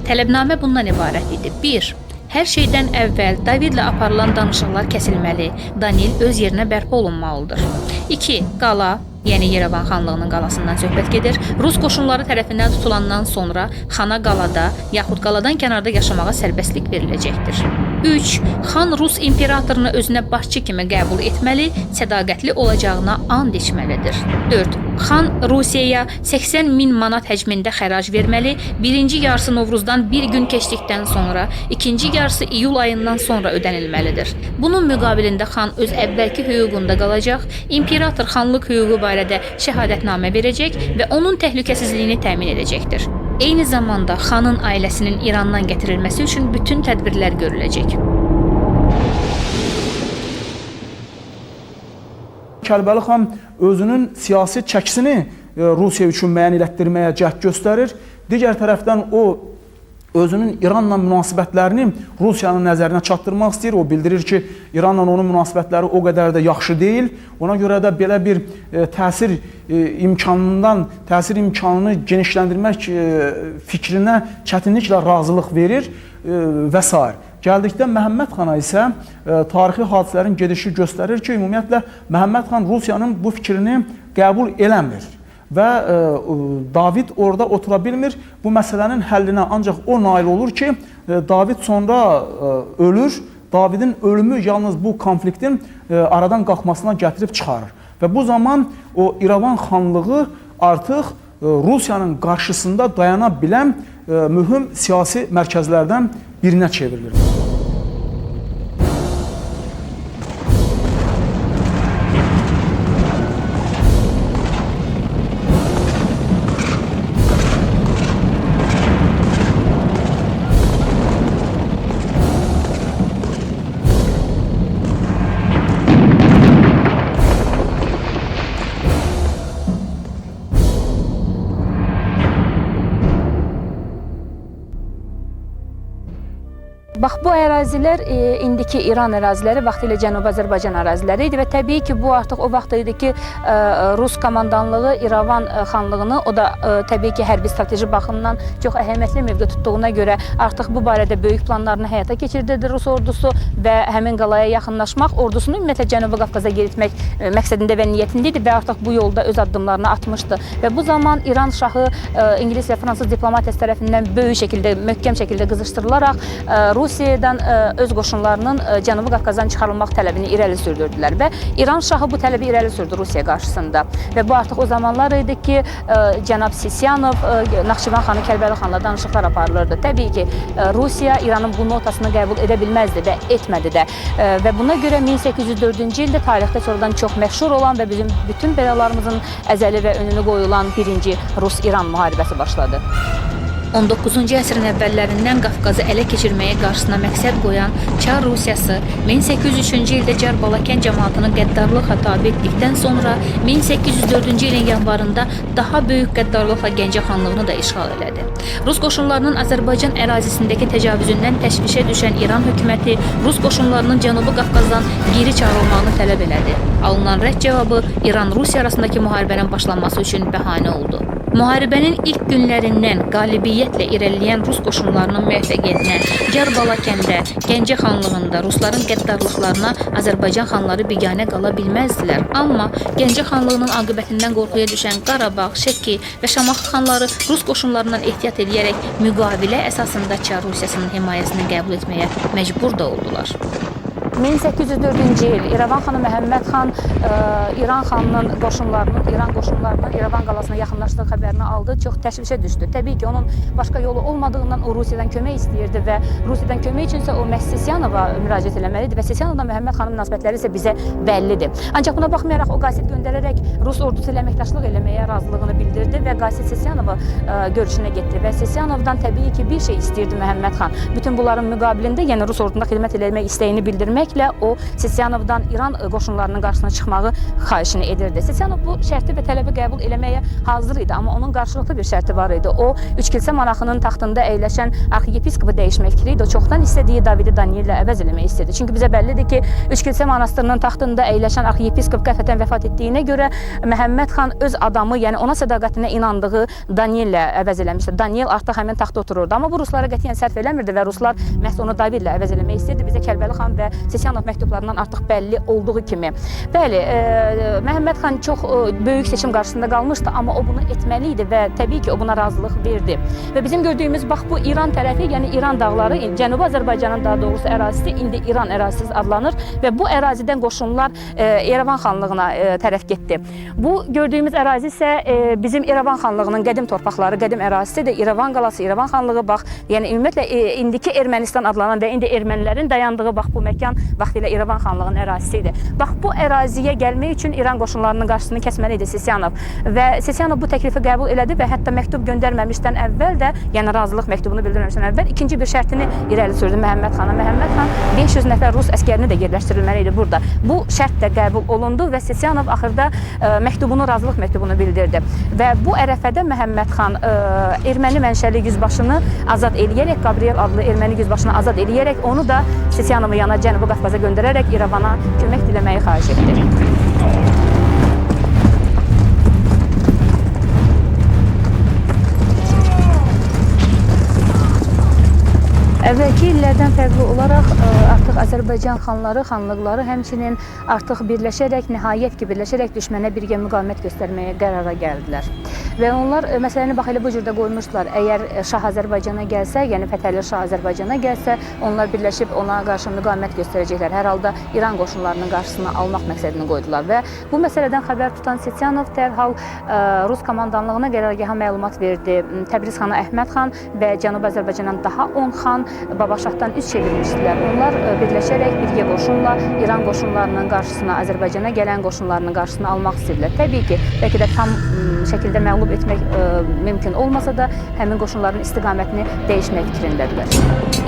Tələbnamə bundan ibarət idi. 1. Hər şeydən əvvəl Davidlə aparılan danışıqlar kəsilməli, Danil öz yerinə bərpa olunmalıdır. 2. Qala, yəni Yerevan xanlığının qalasından söhbət gedir. Rus qoşunları tərəfindən tutulandan sonra xana qalada yaxud qaladan kənarda yaşamağa sərbəstlik veriləcəkdir. 3. Xan Rus imperatorunu özünə başçı kimi qəbul etməli, sədaqətli olacağına and içməlidir. 4. Xan Rusiyaya 80.000 manat həcmində xərac verməli, birinci yarısı Novruzdan bir gün keçdikdən sonra, ikinci yarısı iyul ayından sonra ödənilməlidir. Bunun müqabilində xan öz əvvəlki hüququnda qalacaq, imperator xanlıq hüququ barədə şəhadətnamə verəcək və onun təhlükəsizliyini təmin edəcəkdir. Eyni zamanda xanın ailəsinin İrandan gətirilməsi üçün bütün tədbirlər görüləcək. Kəlbəli xan özünün siyasi çəkisini Rusiya üçün müəyyən etdirməyə cəhd göstərir. Digər tərəfdən o özünün İranla münasibətlərini Rusiyanın nəzərinə çatdırmaq istəyir. O bildirir ki, İranla onun münasibətləri o qədər də yaxşı deyil. Ona görə də belə bir təsir imkanını genişləndirmək fikrinə çətinliklə razılıq verir və s. Gəldikdə Məhəmməd xana isə tarixi hadisələrin gedişi göstərir ki, ümumiyyətlə Məhəmməd xan Rusiyanın bu fikrini qəbul eləmir və David orada otura bilmir. Bu məsələnin həllinə ancaq o nail olur ki, David sonra ölür. Davidin ölümü yalnız bu konfliktin aradan qalxmasına gətirib çıxarır. Və bu zaman o İrəvan xanlığı artıq Rusiyanın qarşısında dayana bilən mühüm siyasi mərkəzlərdən birinə çevrilir. Bax, bu ərazilər indiki İran əraziləri, vaxtilə Cənubi Azərbaycan əraziləri idi və təbii ki, bu artıq o vaxt idi ki, Rus komandanlığı İrəvan xanlığını, o da təbii ki, hərbi strateji baxımdan çox əhəmiyyətli mövqe tutduğuna görə artıq bu barədə böyük planlarını həyata keçirdirdi Rus ordusu və həmin qalaya yaxınlaşmaq, ordusunu ümumiyyətlə Cənubi Qafqaza yeritmək məqsədində və niyyətində idi və artıq bu yolda öz addımlarını atmışdı. Və bu zaman İran şahı İngilis və Fransız diplomatiyası tərəfindən böyük şəkildə, möhkəm şəkildə qızışdırılaraq Rusiyadan öz qoşunlarının Cənubi Qafqazdan çıxarılmaq tələbini irəli sürdürdülər və İran şahı bu tələbi irəli sürdü Rusiya qarşısında. Və bu artıq o zamanlar idi ki, cənab Sisyanov, Naxçıvan xanı Kəlbəli xanla danışıqlar aparılırdı. Təbii ki, Rusiya İranın bu notasını qəbul edə bilməzdi və etmədi də. Və buna görə 1804-cü ildə tarixdə sonradan çox məşhur olan və bizim bütün bəlalarımızın əzəli və önünü qoyulan birinci Rus-İran müharibəsi başladı. 19-cu əsrin əvvəllərindən Qafqazı ələ keçirməyə qarşısına məqsəd qoyan Çar Rusiyası 1803-cü ildə Car-Balakən cəmaatını qəddarlıqla tabe etdikdən sonra 1804-cü ilin yanvarında daha böyük qəddarlıqla Gəncə xanlığını da işğal elədi. Rus qoşunlarının Azərbaycan ərazisindəki təcavüzündən təşvişə düşən İran hökuməti Rus qoşunlarının Cənubi Qafqazdan geri çağırılmağını tələb elədi. Alınan rədd cavabı İran-Rusiya arasındakı müharibənin başlanması üçün bəhanə oldu. Müharibənin ilk günlərindən qalibiyyətlə irəliləyən Rus qoşunlarının müvəffəqiyyətinə Car-Balakəndə, Gəncə xanlığında Rusların qəddarlıqlarına Azərbaycan xanları biganə qala bilməzdilər. Amma Gəncə xanlığının aqibətindən qorxuya düşən Qarabağ, Şəki və Şamaxı xanları Rus qoşunlarından ehtiyat edərək müqavilə əsasında Çar Rusiyasının himayəsini qəbul etməyə məcbur da oldular. 1804-cü il İrəvan xanı Məhəmməd xan İran xanının qoşunlarının İrəvan qalasına yaxınlaşdığı xəbərini aldı. Çox təşvişə düşdü. Təbii ki, onun başqa yolu olmadığından o Rusiyadan kömək istəyirdi və Rusiyadan kömək üçünsə o məhz Sisyanova müraciət eləməlidir və Sisyanovla Məhəmməd xanın münasibətləri isə bizə bəllidir. Ancaq buna baxmayaraq o qasid göndərərək Rus ordusu ilə əməkdaşlıq eləməyə razılığını bildirdi və qasid Sisyanova görüşünə getdi və Sisyanovdan təbii ki, bir şey istəyirdi Məhəmməd xan. Bütün bunların müqabilində, yəni Rus ordusunda xidmət eləmək istəyini bildirmək o Sisyanovdan İran qoşunlarının qarşısına çıxmağı xahişini edirdi. Sisyanov bu şərti və tələbi qəbul eləməyə hazır idi, amma onun qarşılıqlı bir şərti var idi. O, Üçkilsə monarxının taxtında əyləşən arxiyepiskopu dəyişmək fikri idi. O çoxdan istədiyi Davidi Daniel ilə əvəz eləmək istədi. Çünki bizə bəllidir ki, Üçkilsə monastırının taxtında əyləşən arxiyepiskop qəflətən vəfat etdiyinə görə Məhəmməd xan öz adamı, yəni ona sədaqətinə inandığı Daniel ilə əvəz eləmişdi. Daniel artıq həmin taxtda otururdu, amma bu ruslara qətiyyən sərf eləmirdi və ruslar məhz onu David ilə əvəz eləmək istəyirdi. Bizə Kəlbəli xan və Sisyanov məktublarından artıq bəlli olduğu kimi. Bəli, Məhəmməd xan çox böyük seçim qarşısında qalmışdı, amma o bunu etməli idi və təbii ki, o buna razılıq verdi. Və bizim gördüyümüz bax bu İran tərəfi, yəni İran dağları, Cənubi Azərbaycanın daha doğrusu ərazisi indi İran ərazisi adlanır və bu ərazidən qoşunlar İrəvan xanlığına tərəf getdi. Bu gördüyümüz ərazi isə bizim İrəvan xanlığının qədim torpaqları, qədim ərazisidir. İrəvan qalası, İrəvan xanlığı bax, yəni ümumiyyətlə indiki Ermənistan adlanan və indi ermənilərin dayandığı bax bu məkan vaxtilə İrəvan xanlığının ərazisi idi. Bax bu əraziyə gəlmək üçün İran qoşunlarının qarşısını kəsməli idi Sisyanov və Sisyanov bu təklifi qəbul elədi və hətta məktub göndərməmişdən əvvəl də, yəni razılıq məktubunu bildirməmişdən əvvəl ikinci bir şərtini irəli sürdü Məhəmməd xana. Məhəmməd xan 500 nəfər rus əskərini də yerləşdirilməli idi burada. Bu şərt də qəbul olundu və Sisyanov axırda məktubunu, razılıq məktubunu bildirdi. Və bu ərəfədə Məhəmməd xan erməni mənşəli yüzbaşını azad eləyərək, Gabriel adlı erməni yüzbaşını azad eləyərək onu da Sisyanovun yanına Cənubi Qafqaza göndərərək İrəvana kömək diləməyi xahiş etdi. Əvvəlki illərdən fərqli olaraq artıq Azərbaycan xanları, xanlıqları həmçinin artıq birləşərək, nəhayət ki, birləşərək düşmənə birgə müqavimət göstərməyə qərara gəldilər. Və onlar məsələni bax elə bu cürdə qoymuşdular. Əgər Şah Azərbaycana gəlsə, yəni Fətəli Şah Azərbaycana gəlsə, onlar birləşib ona qarşı müqavimət göstərəcəklər. Hər halda İran qoşunlarının qarşısını almaq məqsədini qoydular və bu məsələdən xəbər tutan Sisyanov dərhal Rus komandanlığına qərargaha məlumat verdi. Təbriz xanı Əhməd xan və Cənubi Azərbaycandan daha 10 xan Babaşahdan üz çevirmişdilər. Onlar birləşərək birgə qoşunla İran qoşunlarının qarşısına, Azərbaycana gələn qoşunlarının qarşısını almaq istədilər. Təbii ki, bəlkə də tam şəkildə məğlub etmək mümkün olmasa da həmin qoşunların istiqamətini dəyişmək fikrindədirlər.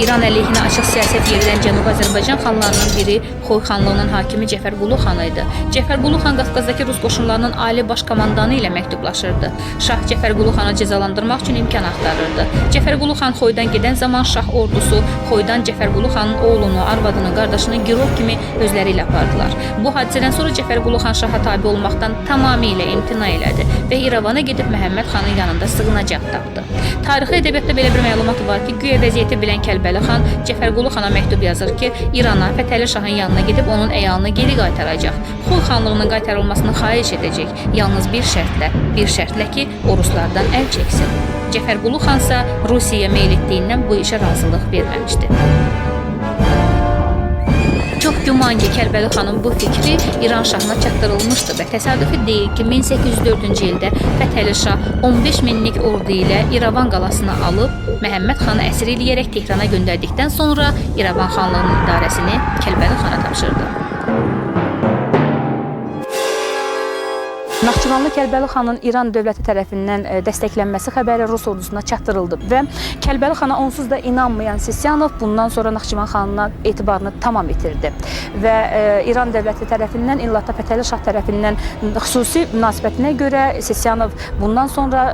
İran əleyhinə açıq siyasət yeridən Cənubi Azərbaycan xanlarının biri Xoy xanlığının hakimi Cəfərqulu xan idi. Cəfərqulu xan Qafqazdakı rus qoşunlarının ali baş komandanı ilə məktublaşırdı. Şah Cəfərqulu xanı cəzalandırmaq üçün imkan axtarırdı. Cəfərqulu xan Xoydan gedən zaman Şah ordusu Xoydan Cəfərqulu xanın oğlunu, arvadını, qardaşını girov kimi özləri ilə apardılar. Bu hadisədən sonra Cəfərqulu xan Şaha tabe olmaqdan tamamilə imtina elədi və İrəvana gedib Məhəmməd xanın yanında sığınacaq tapdı. Tarixi ədəbiyyatda belə bir məlumat var ki, güya vəziyyəti bilən Kəlbəli xan Cəfərqulu xana məktub yazır ki, İrana, Fətəli Şahın yanına gedib onun əyalını geri qaytaracaq. Xoy xanlığının qaytarılmasını xahiş edəcək. Yalnız bir şərtlə ki, Oruslardan əl çəksin. Cəfərqulu xansa Rusiyaya meyl etdiyindən bu işə razılıq verməmişdi. Çox güman ki, Kərbəli xanın bu fikri İran şahına çatdırılmışdı və təsadüfi deyil ki, 1804-cü ildə Fətəli Şah 15 minlik ordu ilə İrəvan qalasını alıb Məhəmməd xanı əsir eləyərək Tehrana göndərdikdən sonra İrəvan xanlığının idarəsini Kərbəli xana tapşırdı. Naxçıvanlı Kərbəli xanın İran dövləti tərəfindən dəstəklənməsi xəbəri Rus ordusuna çatdırıldı və Kərbəli xana onsuz da inanmayan Sisyanov bundan sonra Naxçıvan xanına etibarını tamam itirdi və İran dövləti tərəfindən, İllahda Fətəli Şah tərəfindən xüsusi münasibətinə görə Sisyanov bundan sonra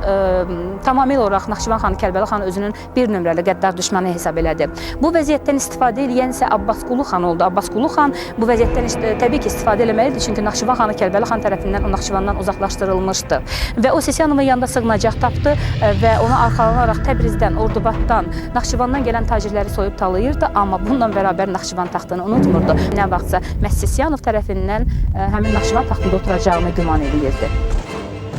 tamamilə olaraq Naxçıvan xanı Kərbəli xanı özünün bir nömrəli qəddar düşmanı hesab elədi. Bu vəziyyətdən istifadə edən isə Abbasqulu xan oldu. Abbasqulu xan bu vəziyyətdən təbii ki, istifadə eləməlidir, çünki Naxçıvan xanı Kərbəli xan tərəfindən o Naxçıvandan uzaqlaşdırılmışdı və o Sisyanovun yanında sığınacaq tapdı və ona arxalanaraq Təbrizdən, Ordubaddan, Naxçıvandan gələn tacirləri soyub talayırdı, amma bununla bərabər Naxçıvan taxtını unutmurdu. Nə vaxtsa məhz Sisyanov tərəfindən həmin Naxçıvan taxtında oturacağını güman edirdi.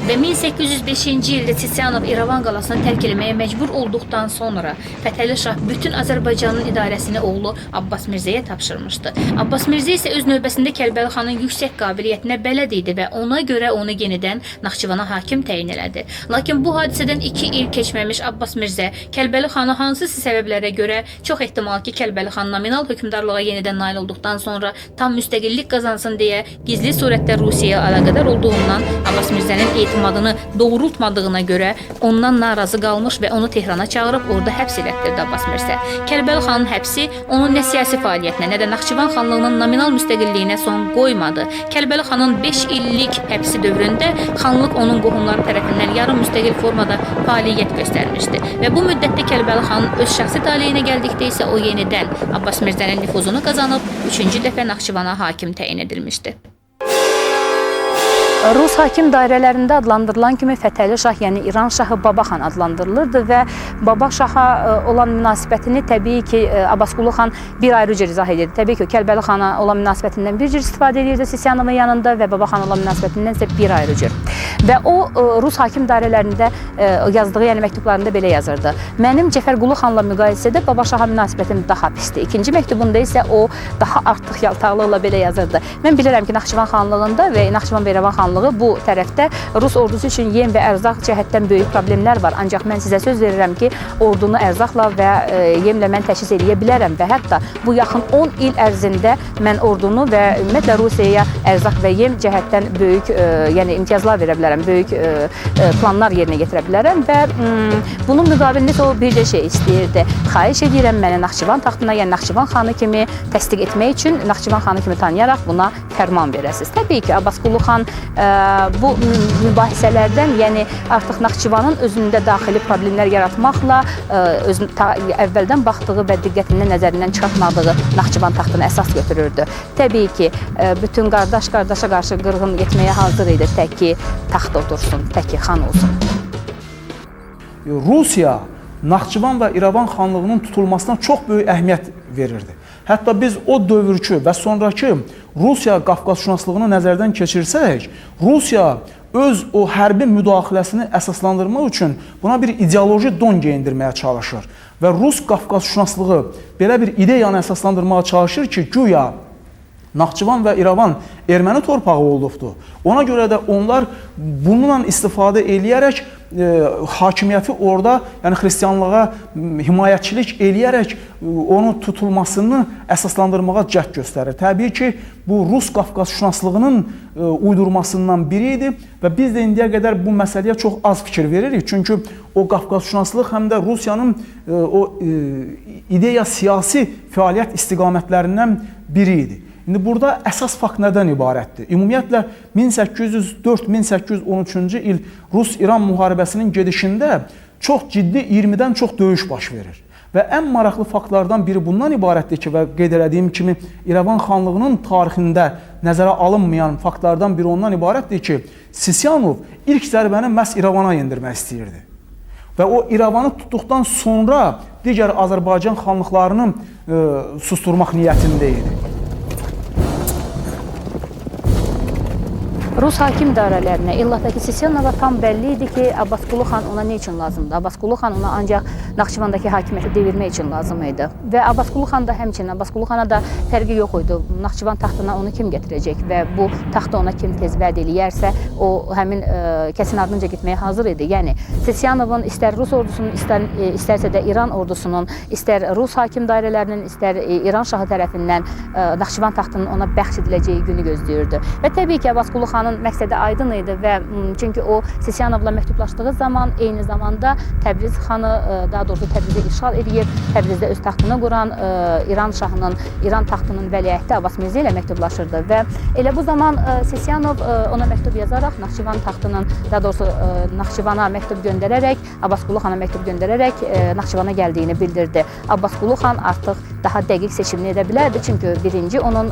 Və 1805-ci ildə Sisyanov İrəvan qalasını tərk etməyə məcbur olduqdan sonra Fətəli Şah bütün Azərbaycanın idarəsini oğlu Abbas Mirzəyə tapşırmışdı. Abbas Mirzə isə öz növbəsində Kərbəli xanın yüksək qabiliyyətinə bələd idi və ona görə onu yenidən Naxçıvana hakim təyin elədi. Lakin bu hadisədən 2 il keçməmiş Abbas Mirzə Kərbəli xanı hansısa səbəblərə görə çox ehtimal ki, Kərbəli xan nominal hökmdarlığa yenidən nail olduqdan sonra tam müstəqillik qazansın deyə gizli surətdə Rusiyaya əlaqədar olduğundan Abbas Mirzənin etimadını doğrultmadığına görə ondan narazı qalmış və onu Tehrana çağırıb orada həbs elətdirdi Abbas Mirzə. Kərbəli xanın həbsi onun nə siyasi fəaliyyətinə, nə də Naxçıvan xanlığının nominal müstəqilliyinə son qoymadı. Kərbəli xanın 5 illik həbsi dövründə xanlıq onun qohumları tərəfindən yarım müstəqil formada fəaliyyət göstərmişdi və bu müddətdə Kərbəli xan öz şəxsi taleyinə gəldikdə isə o yenidən Abbas Mirzənin nüfuzunu qazanıb 3-cü dəfə Naxçıvana hakim təyin edilmişdi. Rus hakim dairələrində adlandırılan kimi Fətəli Şah, yəni İran şahı Baba xan adlandırılırdı və Baba şaha olan münasibətini təbii ki, Abbasqulu xan bir ayrı cür izah edirdi. Təbii ki, Kərbəli xana olan münasibətindən bir cür istifadə edirdi Sisyanovun yanında və Baba xan olan münasibətindən isə bir ayrı cür. Və o Rus hakim dairələrində yazdığı, yəni məktublarında belə yazırdı. Mənim Cəfərqulu xanla müqayisədə Baba Şaha münasibətim daha pisdir. İkinci məktubunda isə o daha artıq yaltaqlıqla belə yazırdı. Mən bilirəm ki, Naxçıvan xanlığında və Naxçıvan və İrəvan xanlığı bu tərəfdə Rus ordusu üçün yem və ərzaq cəhətdən böyük problemlər var. Ancaq mən sizə söz verirəm ki, ordunu ərzaqla və yemlə mən təchiz edə bilərəm və hətta bu yaxın 10 il ərzində mən ordunu və ümumiyyətlə Rusiyaya ərzaq və yem cəhətdən böyük, yəni imtiyazlar verə bilərəm, böyük planlar yerinə yetirə bilərəm və bunun müqabilində o bir də şey istəyirdi. Xahiş edirəm məni Naxçıvan taxtına, yəni Naxçıvan xanı kimi təsdiq etmək üçün, Naxçıvan xanı kimi tanıyaraq buna fərman verəsiniz. Təbii ki, Abbasqulu xan bu mübahisələrdən, yəni artıq Naxçıvanın özündə daxili problemlər yaratmaqla əvvəldən baxdığı və diqqətindən nəzərindən çıxartmadığı Naxçıvan taxtını əsas götürürdü. Təbii ki, bütün qardaş qardaşa qarşı qırğın getməyə hazır idi, tək ki taxta otursun, tək ki xan olsun. Rusiya Naxçıvan və İrəvan xanlığının tutulmasına çox böyük əhəmiyyət verirdi. Hətta biz o dövrkü və sonrakı Rusiya Qafqazşünaslığını nəzərdən keçirsək, Rusiya öz o hərbi müdaxiləsini əsaslandırmaq üçün buna bir ideoloji don geyindirməyə çalışır. Və Rus Qafqazşünaslığı belə bir ideyanı əsaslandırmağa çalışır ki, güya Naxçıvan və İrəvan erməni torpağı olubdur. Ona görə də onlar bununla istifadə eləyərək hakimiyyəti orada, yəni xristianlığa himayətçilik eləyərək onun tutulmasını əsaslandırmağa cəhd göstərir. Təbii ki, bu Rus Qafqazşünaslığının uydurmasından biri idi və biz də indiyə qədər bu məsələyə çox az fikir veririk. Çünki o Qafqazşünaslıq həm də Rusiyanın o ideya siyasi fəaliyyət istiqamətlərindən biri idi. İndi burada əsas fakt nədən ibarətdir? Ümumiyyətlə 1804-1813-cü il Rus-İran müharibəsinin gedişində çox ciddi 20-dən çox döyüş baş verir. Və ən maraqlı faktlardan biri bundan ibarətdir ki, və qeyd elədiyim kimi İrəvan xanlığının tarixində nəzərə alınmayan faktlardan biri ondan ibarətdir ki, Sisyanov ilk zərbəni məhz İrəvana yendirmək istəyirdi. Və o İrəvanı tutduqdan sonra digər Azərbaycan xanlıqlarını susturmaq niyyətində idi. Rus hakim dairələrinə, illatdakı Sisyanova tam bəlli idi ki, Abbasqulu xan ona nə üçün lazımdır? Abbasqulu xan ona ancaq Naxçıvandakı hakimiyyəti devirmək üçün lazım idi. Və Abbasqulu xan da həmçinin, Abbasqulu xana da fərqi yox idi. Naxçıvan taxtına onu kim gətirəcək və bu taxtı ona kim tez vəd eləyərsə, o həmin kəsin ardınca getməyə hazır idi. Yəni, Sisyanovun istər Rus ordusunun, istərsə də İran ordusunun, istər Rus hakim dairələrinin, istər İran şahı tərəfindən Naxçıvan taxtının ona bəxş ediləcəyi günü gözləyirdi. Və təbii ki, Abbasqulu xanın məqsədi aydın idi və çünki o Sisyanovla məktublaşdığı zaman eyni zamanda Təbriz xanı, daha doğrusu Təbrizə işğal edib, Təbrizdə öz taxtını quran İran şahının, İran taxtının vəliəhdi Abbas Mirzə ilə məktublaşırdı və elə bu zaman Sisyanov ona məktub yazaraq Naxçıvan taxtının, daha doğrusu Naxçıvana məktub göndərərək, Abbasqulu xana məktub göndərərək Naxçıvana gəldiyini bildirdi. Abbasqulu xan artıq daha dəqiq seçimini edə bilərdi, çünki birinci onun,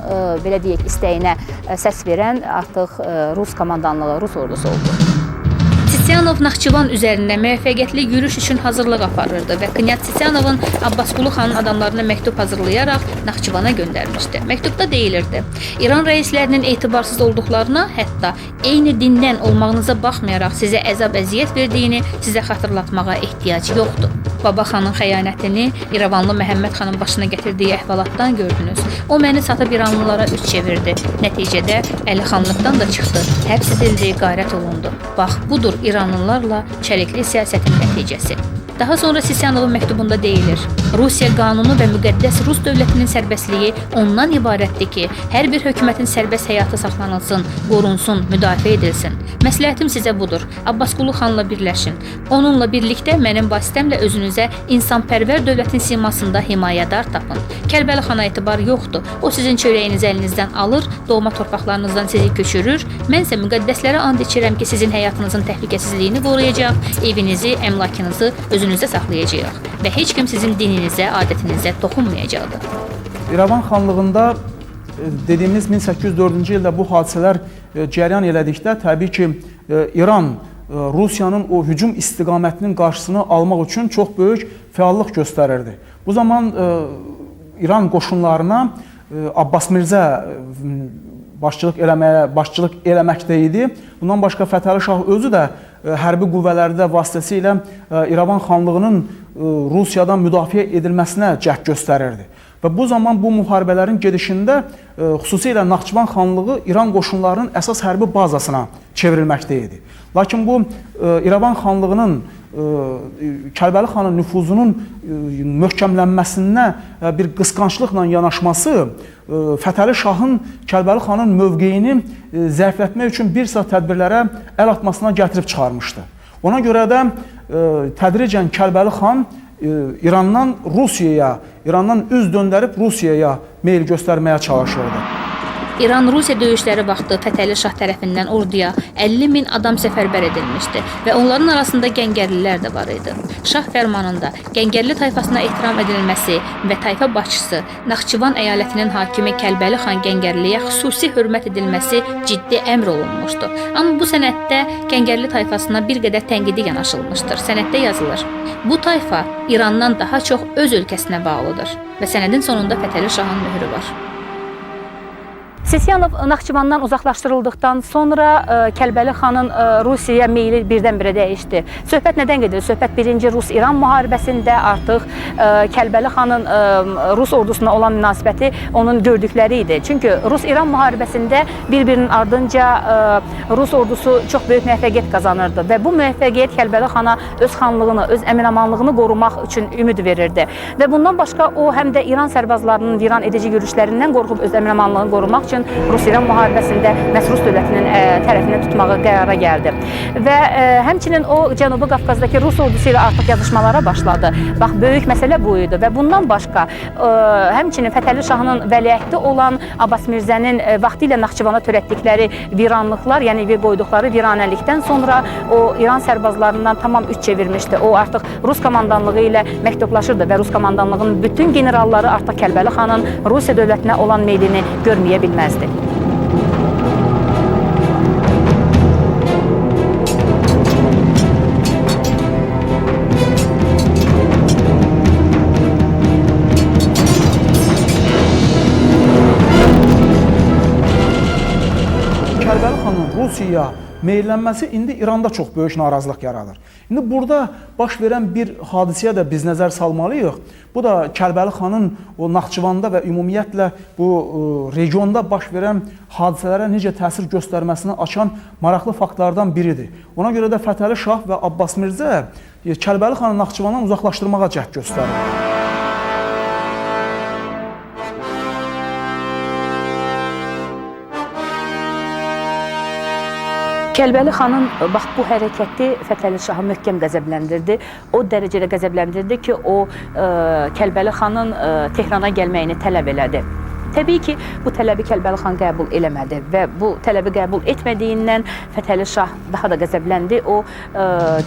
belə deyək, istəyinə səs verən artıq Rus komandanlığı, Rus ordusu oldu. Sisyanov Naxçıvan üzərində müvəffəqiyyətli yürüş üçün hazırlıq aparırdı və Knyaz Sisyanovun Abbasqulu xanın adamlarına məktub hazırlayaraq Naxçıvana göndərmişdi. Məktubda deyilirdi: İran rəislərinin etibarsız olduqlarına, hətta eyni dindən olmağınıza baxmayaraq sizə əzab-əziyyət verdiyini sizə xatırlatmağa ehtiyac yoxdur. Baba xanın xəyanətini İrəvanlı Məhəmməd xanın başına gətirdiyi əhvalatdan gördünüz. O məni satıb İranlılara üç çevirdi. Nəticədə Əlixanlıqdan da çıxdı, həbs edildi, qarət olundu. Bax, budur İranlılarla çəlikli siyasətin nəticəsi. Daha sonra Sisyanovun məktubunda deyilir: Rusiya qanunu və müqəddəs Rus dövlətinin sərbəstliyi ondan ibarətdir ki, hər bir hökumətin sərbəst həyatı saxlanılsın, qorunsun, müdafiə edilsin. Məsləhətim sizə budur: Abbasqulu xanla birləşin. Onunla birlikdə mənim vasitəmlə özünüzə insanpərvər dövlətin simasında himayədar tapın. Kərbəli xana etibar yoxdur. O sizin çörəyinizi əlinizdən alır, doğma torpaqlarınızdan sizi köçürür. Mən isə müqəddəslərə and içirəm ki, sizin həyatınızın təhlükəsizliyini qoruyacaq, evinizi, əmlakınızı özünüzdə saxlayacağıq və heç kim sizin dininizə, adətinizə toxunmayacaqdır. İrəvan xanlığında dediyimiz 1804-cü ildə bu hadisələr cərəyan elədikdə təbii ki, İran Rusiyanın o hücum istiqamətinin qarşısını almaq üçün çox böyük fəallıq göstərirdi. Bu zaman İran qoşunlarına Abbas Mirzə başçılıq eləməkdə idi. Bundan başqa Fətəli Şah özü də hərbi qüvvələrdə vasitəsilə İrəvan xanlığının Rusiyadan müdafiə edilməsinə cəhd göstərirdi. Və bu zaman bu müharibələrin gedişində xüsusilə Naxçıvan xanlığı İran qoşunlarının əsas hərbi bazasına çevrilməkdə idi. Lakin bu İrəvan xanlığının Kəlbəli xanın nüfuzunun möhkəmlənməsinə bir qısqanclıqla yanaşması Fətəli Şahın Kəlbəli xanın mövqeyini zəiflətmək üçün bir sıra tədbirlərə əl atmasına gətirib çıxarmışdı. Ona görə də tədricən Kəlbəli xan İrandan üz döndərib Rusiyaya meyil göstərməyə çalışırdı. İran-Rusiya döyüşləri vaxtı Fətəli Şah tərəfindən orduya 50.000 adam səfərbər edilmişdi və onların arasında Gəngərlilər də var idi. Şah fərmanında Gəngərli tayfasına ehtiram edilməsi və tayfa başçısı Naxçıvan əyalətinin hakimi Kəlbəli xan Gəngərliyə xüsusi hörmət edilməsi ciddi əmr olunmuşdu. Amma bu sənəddə Gəngərli tayfasına bir qədər tənqidi yanaşılmışdır. Sənəddə yazılır: bu tayfa İrandan daha çox öz ölkəsinə bağlıdır və sənədin sonunda Fətəli Şahın möhrü var. Sisyanov Naxçıvandan uzaqlaşdırıldıqdan sonra Kəlbəli xanın Rusiyaya meyli birdən-birə dəyişdi. Söhbət nədən gedir? Söhbət 1-ci Rus-İran müharibəsində artıq Kəlbəli xanın Rus ordusuna olan münasibəti onun gördükləri idi. Çünki Rus-İran müharibəsində bir-birinin ardınca Rus ordusu çox böyük müvəffəqiyyət qazanırdı və bu müvəffəqiyyət Kəlbəli xana öz xanlığını, öz əmin-amanlığını qorumaq üçün ümid verirdi. Və bundan başqa o həm də İran sərbazlarının viran edici yürüşlərindən qorxub öz əmin-amanlığını qorumaq üçün Rus-İran müharibəsində məhz Rus dövlətinin tərəfini tutmağa qərara gəldi. Və həmçinin o Cənubi Qafqazdakı Rus ordusu ilə artıq yazışmalara başladı. Bax, böyük məsələ bu idi və bundan başqa həmçinin Fətəli Şahının vəliəhdi olan Abbas Mirzənin vaxtilə Naxçıvana törətdikləri viranlıqlar, yəni qoyduqları viranəlikdən sonra o İran sərbazlarından tamam üç çevirmişdi. O artıq Rus komandanlığı ilə məktublaşırdı və Rus komandanlığının bütün generalları artıq Kəlbəli xanın Rusiya dövlətinə olan meylini görməyə bilməzdi. Kəlbəli xanın Rusiyaya meyllənməsi indi İranda çox böyük narazılıq yaradır. İndi burada baş verən bir hadisəyə də biz nəzər salmalıyıq. Bu da Kəlbəli xanın o Naxçıvanda və ümumiyyətlə bu regionda baş verən hadisələrə necə təsir göstərməsini açan maraqlı faktlardan biridir. Ona görə də Fətəli Şah və Abbas Mirzə Kəlbəli xanı Naxçıvandan uzaqlaşdırmağa cəhd göstərir. Kəlbəli xanın bax bu hərəkəti Fətəli Şahı möhkəm qəzəbləndirdi. O dərəcədə qəzəbləndirdi ki, o Kəlbəli xanın Tehrana gəlməyini tələb elədi. Təbii ki, bu tələbi Kəlbəli xan qəbul eləmədi və bu tələbi qəbul etmədiyindən Fətəli Şah daha da qəzəbləndi. O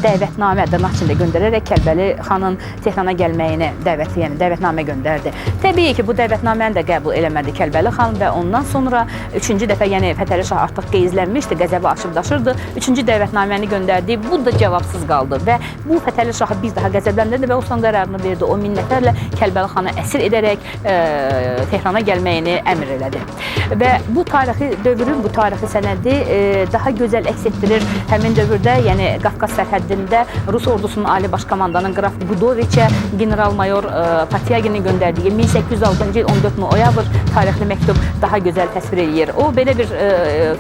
dəvətnamə dırnaq içində göndərərək Kəlbəli xanın Tehrana gəlməyini dəvətnamə göndərdi. Təbii ki, bu dəvətnaməni də qəbul eləmədi Kəlbəli xan və ondan sonra üçüncü dəfə, yəni Fətəli Şah artıq qeyzlənmişdi, qəzəbi aşıb-daşırdı. Üçüncü dəvətnaməni göndərdi, bu da cavabsız qaldı və bu Fətəli Şahı bir daha qəzəbləndirdi və o son qərarını verdi. O minnətlərlə Kəlbəli xanı əsir edərək Tehrana gəlməyi əmr elədi. Və bu tarixi dövrün, bu tarixi sənədi daha gözəl əks etdirir. Həmin dövrdə, yəni Qafqaz sərhəddində Rus ordusunun ali baş komandanı qraf Qudoviçə general-mayor Patyaginin göndərdiyi 1806-cı il 14 noyabr tarixli məktub daha gözəl təsvir edir. O belə bir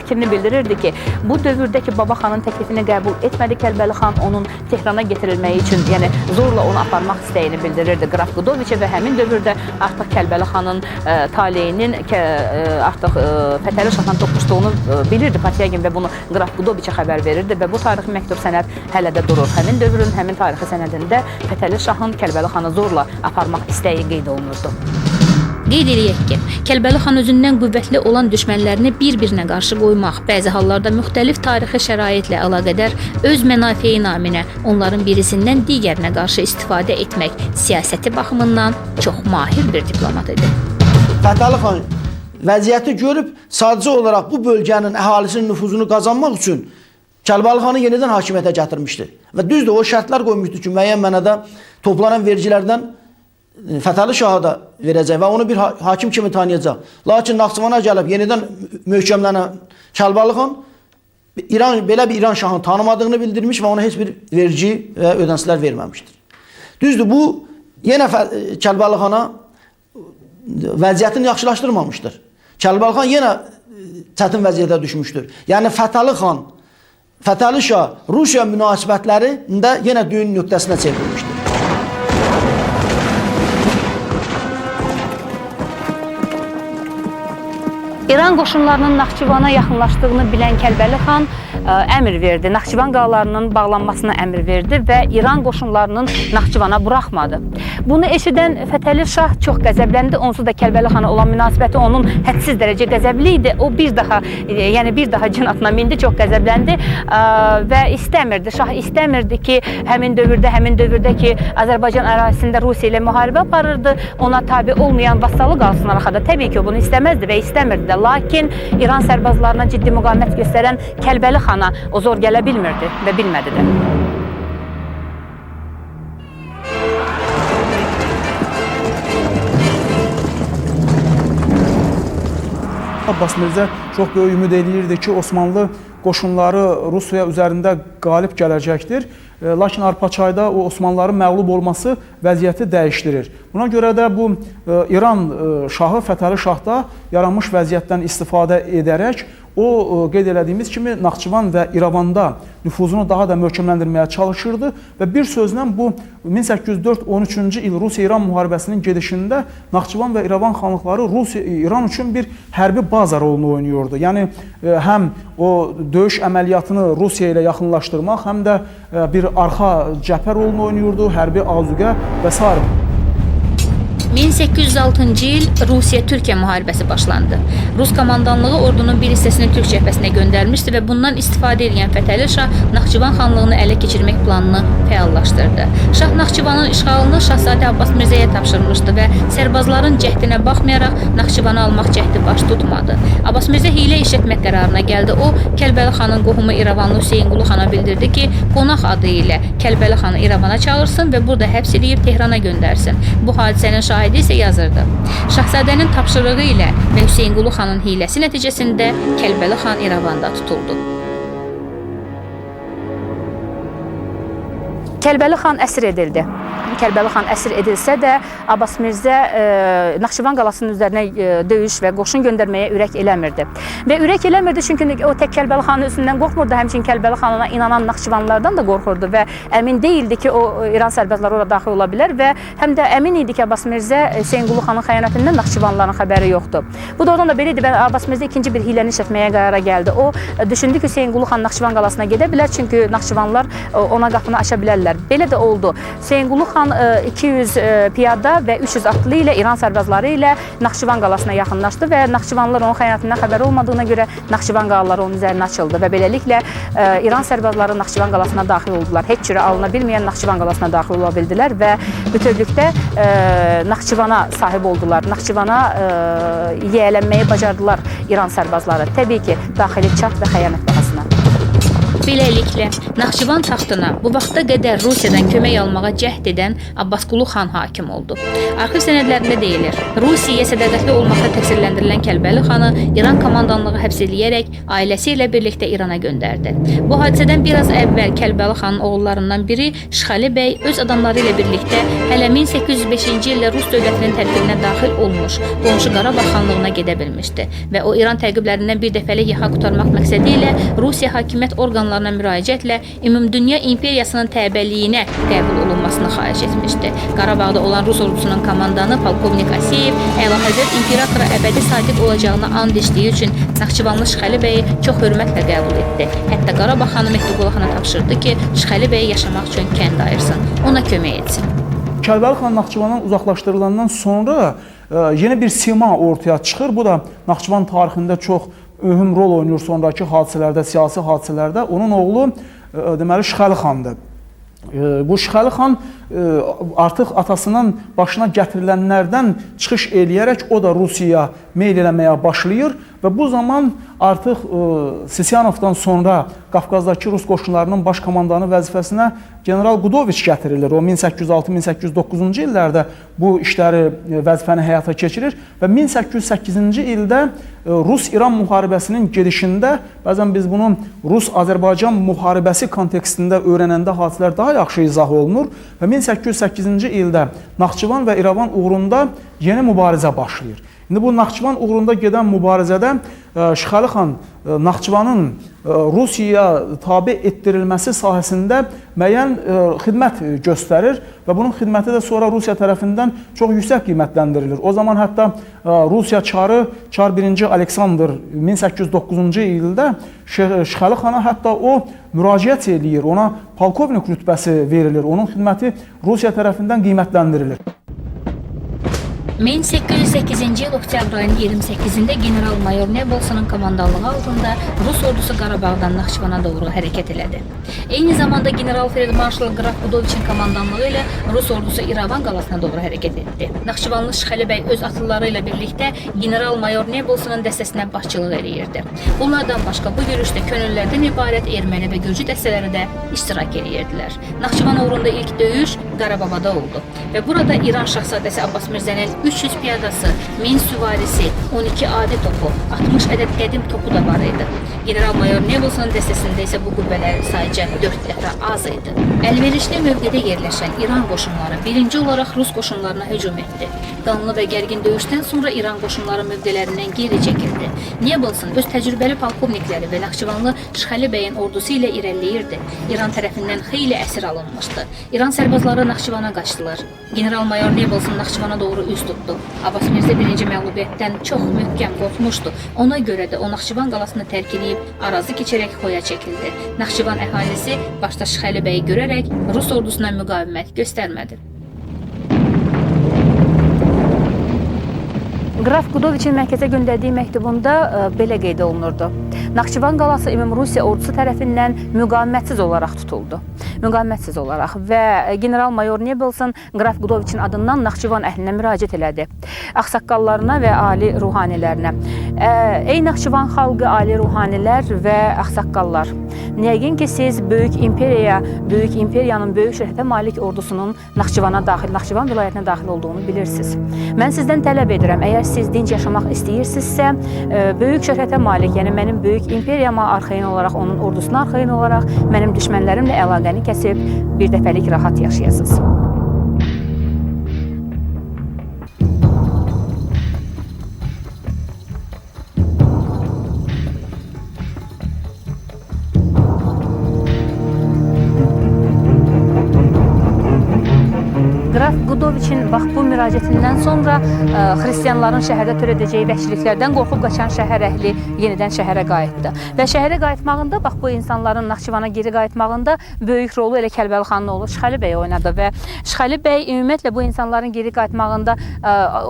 fikrini bildirirdi ki, bu dövrdəki Baba xanın təklifini qəbul etmədi Kəlbəli xan, onun Tehrana getirilməyi üçün, yəni zorla onu aparmaq istəyini bildirirdi qraf Qudoviçə və həmin dövrdə artıq Kəlbəli xanın taleyinin artıq Fətəli Şahla toqquşduğunu bilirdi Patyagin və bunu qraf Qudoviçə xəbər verirdi və bu tarixi məktub sənəd hələ də durur. Həmin dövrün, həmin tarixi sənədində Fətəli Şahın Kəlbəli xanı zorla aparmaq istəyi qeyd olunurdu. Qeyd edək ki, Kəlbəli xan özündən qüvvətli olan düşmənlərini bir-birinə qarşı qoymaq, bəzi hallarda müxtəlif tarixi şəraitlə əlaqədar öz mənafiyi naminə onların birisindən digərinə qarşı istifadə etmək siyasəti baxımından çox mahir bir diplomat idi. Fətəli xan vəziyyəti görüb sadəcə olaraq bu bölgənin əhalisinin nüfuzunu qazanmaq üçün Kəlbəli xanı yenidən hakimiyyətə gətirmişdi. Və düzdür, o şərtlər qoymuşdu ki, müəyyən mənada toplanan vergilərdən Fətəli Şaha da verəcək və onu bir hakim kimi tanıyacaq. Lakin Naxçıvana gəlib yenidən möhkəmlənən Kəlbəli xan belə bir İran şahını tanımadığını bildirmiş və ona heç bir vergi və ödəntilər verməmişdir. Düzdür, bu yenə Kəlbəli xana vəziyyətini yaxşılaşdırmamışdır. Kəlbəli xan yenə çətin vəziyyətə düşmüşdür. Yəni Fətəli Şah Rusiya münasibətlərində yenə düyün nöqtəsinə çevrilmişdir. İran qoşunlarının Naxçıvana yaxınlaşdığını bilən Kəlbəli xan əmr verdi. Naxçıvan qalalarının bağlanmasına əmr verdi və İran qoşunlarının Naxçıvana buraxmadı. Bunu eşidən Fətəli Şah çox qəzəbləndi. Onsuz da Kəlbəli xana olan münasibəti onun hədsiz dərəcə qəzəbli idi. O bir daha cin atına mindi, çox qəzəbləndi və istəmirdi. Şah istəmirdi ki, həmin dövrdə ki, Azərbaycan ərazisində Rusiya ilə müharibə aparırdı. Ona tabe olmayan vassalı qalsın arxada. Təbii ki, o bunu istəməzdi və istəmirdi də. Lakin İran sərbazlarına ciddi müqavimət göstərən Kəlbəli xana o zor gələ bilmirdi və bilmədi də. Abbas Mirzə çox böyük ümid eləyirdi ki, Osmanlı qoşunları Rusiya üzərində qalib gələcəkdir. Lakin Arpaçayda o Osmanlıların məğlub olması vəziyyəti dəyişdirir. Buna görə də bu İran şahı Fətəli Şah da yaranmış vəziyyətdən istifadə edərək o qeyd elədiyimiz kimi Naxçıvan və İrəvanda nüfuzunu daha da möhkəmləndirməyə çalışırdı və bir sözlə bu 1804-13-cü il Rusiya-İran müharibəsinin gedişində Naxçıvan və İrəvan xanlıqları İran üçün bir hərbi baza rolunu oynuyordu. Yəni həm o döyüş əməliyyatını Rusiya ilə yaxınlaşdırmaq, həm də bir arxa cəbhə rolunu oynuyordu, hərbi azuqə və s. 1806-cı il Rusiya-Türkiyə müharibəsi başlandı. Rus komandanlığı ordunun bir hissəsini Türk cəbhəsinə göndərmişdi və bundan istifadə edən Fətəli Şah Naxçıvan xanlığını ələ keçirmək planını fəallaşdırdı. Şah Naxçıvanın işğalını Şahzadə Abbas Mirzəyə tapşırmışdı və sərbazların cəhdinə baxmayaraq Naxçıvanı almaq cəhdi baş tutmadı. Abbas Mirzə hiylə işlətmək qərarına gəldi. O, Kəlbəli xanın qohumu İrəvanlı Hüseynqulu xana bildirdi ki, qonaq adı ilə Kəlbəli xanı İrəvana çağırsın və burada həbs edib Tehrana göndərsin. Bu hadisənin şahidi isə yazırdı. Şahzadənin tapşırığı ilə və Hüseynqulu xanın hiyləsi nəticəsində Kəlbəli xan İrəvanda tutuldu. Kəlbəli xan əsir edildi. Kəlbəli xan əsir edilsə də Abbas Mirzə Naxçıvan qalasının üzərinə döyüş və qoşun göndərməyə ürək eləmirdi. Və ürək eləmirdi çünki o tək Kəlbəli xanın üstündən qorxmurdu, həmçinin Kəlbəli xanına inanan Naxçıvanlılardan da qorxurdu və əmin deyildi ki, o İran sərbazları ora daxil ola bilər və həm də əmin idi ki, Abbas Mirzə Hüseynqulu xanın xəyanətindən Naxçıvanlıların xəbəri yoxdur. Bu da oradan da belə idi və Abbas Mirzə ikinci bir hiləni işlətməyə qərara gəldi. O düşündü ki, Hüseynqulu xan Naxçıvan qalasına gedə bilər çünki Naxçıvanlılar ona qapını aça bilərlər. Belə də oldu. Hüseynqulu xan 200 piyada və 300 atlı ilə İran sərbazları ilə Naxçıvan qalasına yaxınlaşdı və Naxçıvanlılar onun xəyanətindən xəbəri olmadığına görə Naxçıvan qalaları onun üzərinə açıldı və beləliklə İran sərbazları Naxçıvan qalasına daxil oldular. Heç cürə alına bilməyən Naxçıvan qalasına daxil ola bildilər və bütövlükdə Naxçıvana sahib oldular. Naxçıvana yiyələnməyi bacardılar İran sərbazları. Təbii ki, daxili çat və xəyanət bahasına. Beləliklə, Naxçıvan taxtına bu vaxta qədər Rusiyadan kömək almağa cəhd edən Abbasqulu xan hakim oldu. Arxiv sənədlərində deyilir, Rusiyaya sədaqətli olmaqda təqsirləndirilən Kəlbəli xanı İran komandanlığı həbs edərək ailəsi ilə birlikdə İrana göndərdi. Bu hadisədən biraz əvvəl Kəlbəli xanın oğullarından biri Şıxəli bəy öz adamları ilə birlikdə hələ 1805-ci ildə Rus dövlətinin tərkibinə daxil olmuş, qonşu Qarabağ xanlığına gedə bilmişdi və o İran təqiblərindən bir dəfəlik yaxa qurtarmaq məqsədi ilə Rusiya hakimiyyət orqanlarına müraciətlə Ümumdünya İmperiyasının təbəliyinə qəbul olunmasını xahiş etmişdi. Qarabağda olan Rus ordusunun komandanı polkovnik Asiyev Əlahəzrət İmperatora əbədi sadiq olacağına and içdiyi üçün Naxçıvanlı Şıxəli bəyi çox hörmətlə qəbul etdi. Hətta Qarabağ xanı Mehdiqulu xana tapşırdı ki, Şıxəli bəyi yaşamaq üçün kənd ayırsın, ona kömək etsin. Kəlbəli xan Naxçıvandan uzaqlaşdırılandan sonra yeni bir sima ortaya çıxır. Bu da Naxçıvan tarixində çox mühüm rol oynayır sonraki hadisələrdə, siyasi hadisələrdə. Onun oğlu deməli Şıxəli xandır. Bu Şıxəli xan artıq atasının başına gətirilənlərdən çıxış eləyərək o da Rusiyaya meyl eləməyə başlayır və bu zaman artıq Sisyanovdan sonra Qafqazdakı Rus qoşunlarının baş komandanı vəzifəsinə General Qudoviç gətirilir. O 1806-1809-cu illərdə bu işləri, vəzifəni həyata keçirir və 1808-ci ildə Rus-İran müharibəsinin gedişində, bəzən biz bunu Rus-Azərbaycan müharibəsi kontekstində öyrənəndə hadisələr daha yaxşı izah olunur və 1808-ci ildə Naxçıvan və İrəvan uğrunda yeni mübarizə başlayır. İndi bu Naxçıvan uğrunda gedən mübarizədə Şıxəli xan Naxçıvanın Rusiyaya tabe etdirilməsi sahəsində müəyyən xidmət göstərir və bunun xidməti də sonra Rusiya tərəfindən çox yüksək qiymətləndirilir. O zaman hətta Rusiya çarı, Çar 1. Aleksandr 1809-cu ildə Şıxəli xana hətta o müraciət eləyir, ona polkovnik rütbəsi verilir, onun xidməti Rusiya tərəfindən qiymətləndirilir. 1808-ci il oktyabr ayının 28-də general-mayor Nebolsonun komandanlığı altında Rus ordusu Qarabağdan Naxçıvana doğru hərəkət elədi. Eyni zamanda general-feldmarşal Qraf Qudoviçin komandanlığı ilə Rus ordusu İrəvan qalasına doğru hərəkət etdi. Naxçıvanlı Şıxəli bəy öz atlıları ilə birlikdə general-mayor Nebolsonun dəstəsinə başçılıq eləyirdi. Bunlardan başqa bu yürüşdə könüllərdən ibarət erməni və gürcü dəstələri də iştirak edirdilər. Naxçıvan uğrunda ilk döyüş Qarabağda oldu və burada İran şahzadəsi Abbas Mirzənin 300 piyadası, 1000 süvarisi, 12 adi topu, 60 ədəd qədim topu da var idi. General-mayor Nebolsonun dəstəsində isə bu qüvvələr sayıca 4 dəfə az idi. Əlverişli mövqedə yerləşən İran qoşunları birinci olaraq Rus qoşunlarına hücum etdi. Qanlı və gərgin döyüşdən sonra İran qoşunları mövqələrindən geri çəkildi. Nebolson öz təcrübəli polkovnikləri və Naxçıvanlı Şıxəli bəyin ordusu ilə irəliləyirdi. İran tərəfindən xeyli əsir alınmışdı. İran sərbazları Naxçıvana qaçdılar. General-mayor Nebolson Naxçıvana doğru üz tutdu. Abbas Mirzə birinci məğlubiyyətdən çox möhkəm qorxmuşdu. Ona görə də o Naxçıvan qalasını tərk edib arazı keçərək xoya çəkildi. Naxçıvan əhalisi başda Şıxəli bəyi görərək Rus ordusuna müqavimət göstərmədi. Qraf Qudoviçin mərkəzə göndərdiyi məktubunda belə qeyd olunurdu. Naxçıvan qalası Ümumrusiya ordusu tərəfindən müqavimətsiz olaraq tutuldu. Müqavimətsiz olaraq və general-mayor Nebolson Qraf Qudoviçin adından Naxçıvan əhlinə müraciət elədi. Ağsaqqallarına və ali ruhanilərinə. Ey Naxçıvan xalqı, ali ruhanilər və ağsaqqallar. Yəqin ki, siz böyük imperiyanın böyük şöhrətə malik ordusunun Naxçıvan vilayətinə daxil olduğunu bilirsiniz. Mən sizdən tələb edirəm, əgər siz dinc yaşamaq istəyirsinizsə, böyük şöhrətə malik, yəni mənim böyük imperiyama arxayın olaraq, onun ordusuna arxayın olaraq mənim düşmənlərimlə əlaqəni kəsib bir dəfəlik rahat yaşayasınız. Qraf Qudoviçin bax bu müraciətindən sonra xristianların şəhərdə törədəcəyi vəhşiliklərdən qorxub qaçan şəhər əhli yenidən şəhərə qayıtdı. Və şəhərə qayıtmağında bax bu insanların Naxçıvana geri qayıtmağında böyük rolu elə Kəlbəli xanın oğlu Şıxəli bəy oynadı və Şıxəli bəy ümumiyyətlə bu insanların geri qayıtmağında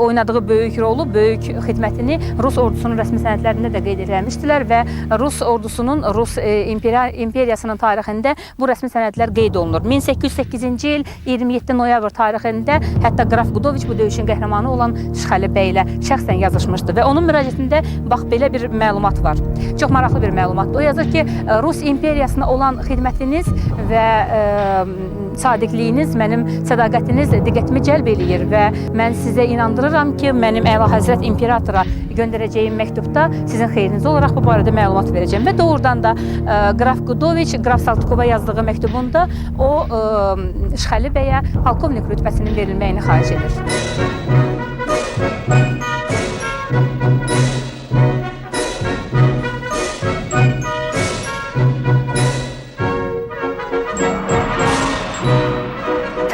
oynadığı böyük rolu, böyük xidmətini Rus ordusunun rəsmi sənədlərində də qeyd etmişdilər və Rus ordusunun, Rus imperiyasının tarixində bu rəsmi sənədlər qeyd olunur. 1808-ci il 27 noyabr tarixində hətta Qraf Qudoviç bu döyüşün qəhrəmanı olan Şıxəli bəy ilə şəxsən yazışmışdı və onun müraciətində bax belə bir məlumat var. Çox maraqlı bir məlumatdır. O yazır ki, Rus imperiyasına olan xidmətiniz və sadiqliyiniz, mənim sədaqətiniz diqqətimi cəlb eləyir və mən sizə inandırıram ki, mənim Əlahəzrət imperatora göndərəcəyim məktubda sizin xeyrinizə olaraq bu barədə məlumat verəcəm və doğrudan da Qraf Qudoviç, Qraf Saltykova yazdığı məktubunda o Şıxəli bəyə polkovnik rütbəsinin verilməyini xahiş edir.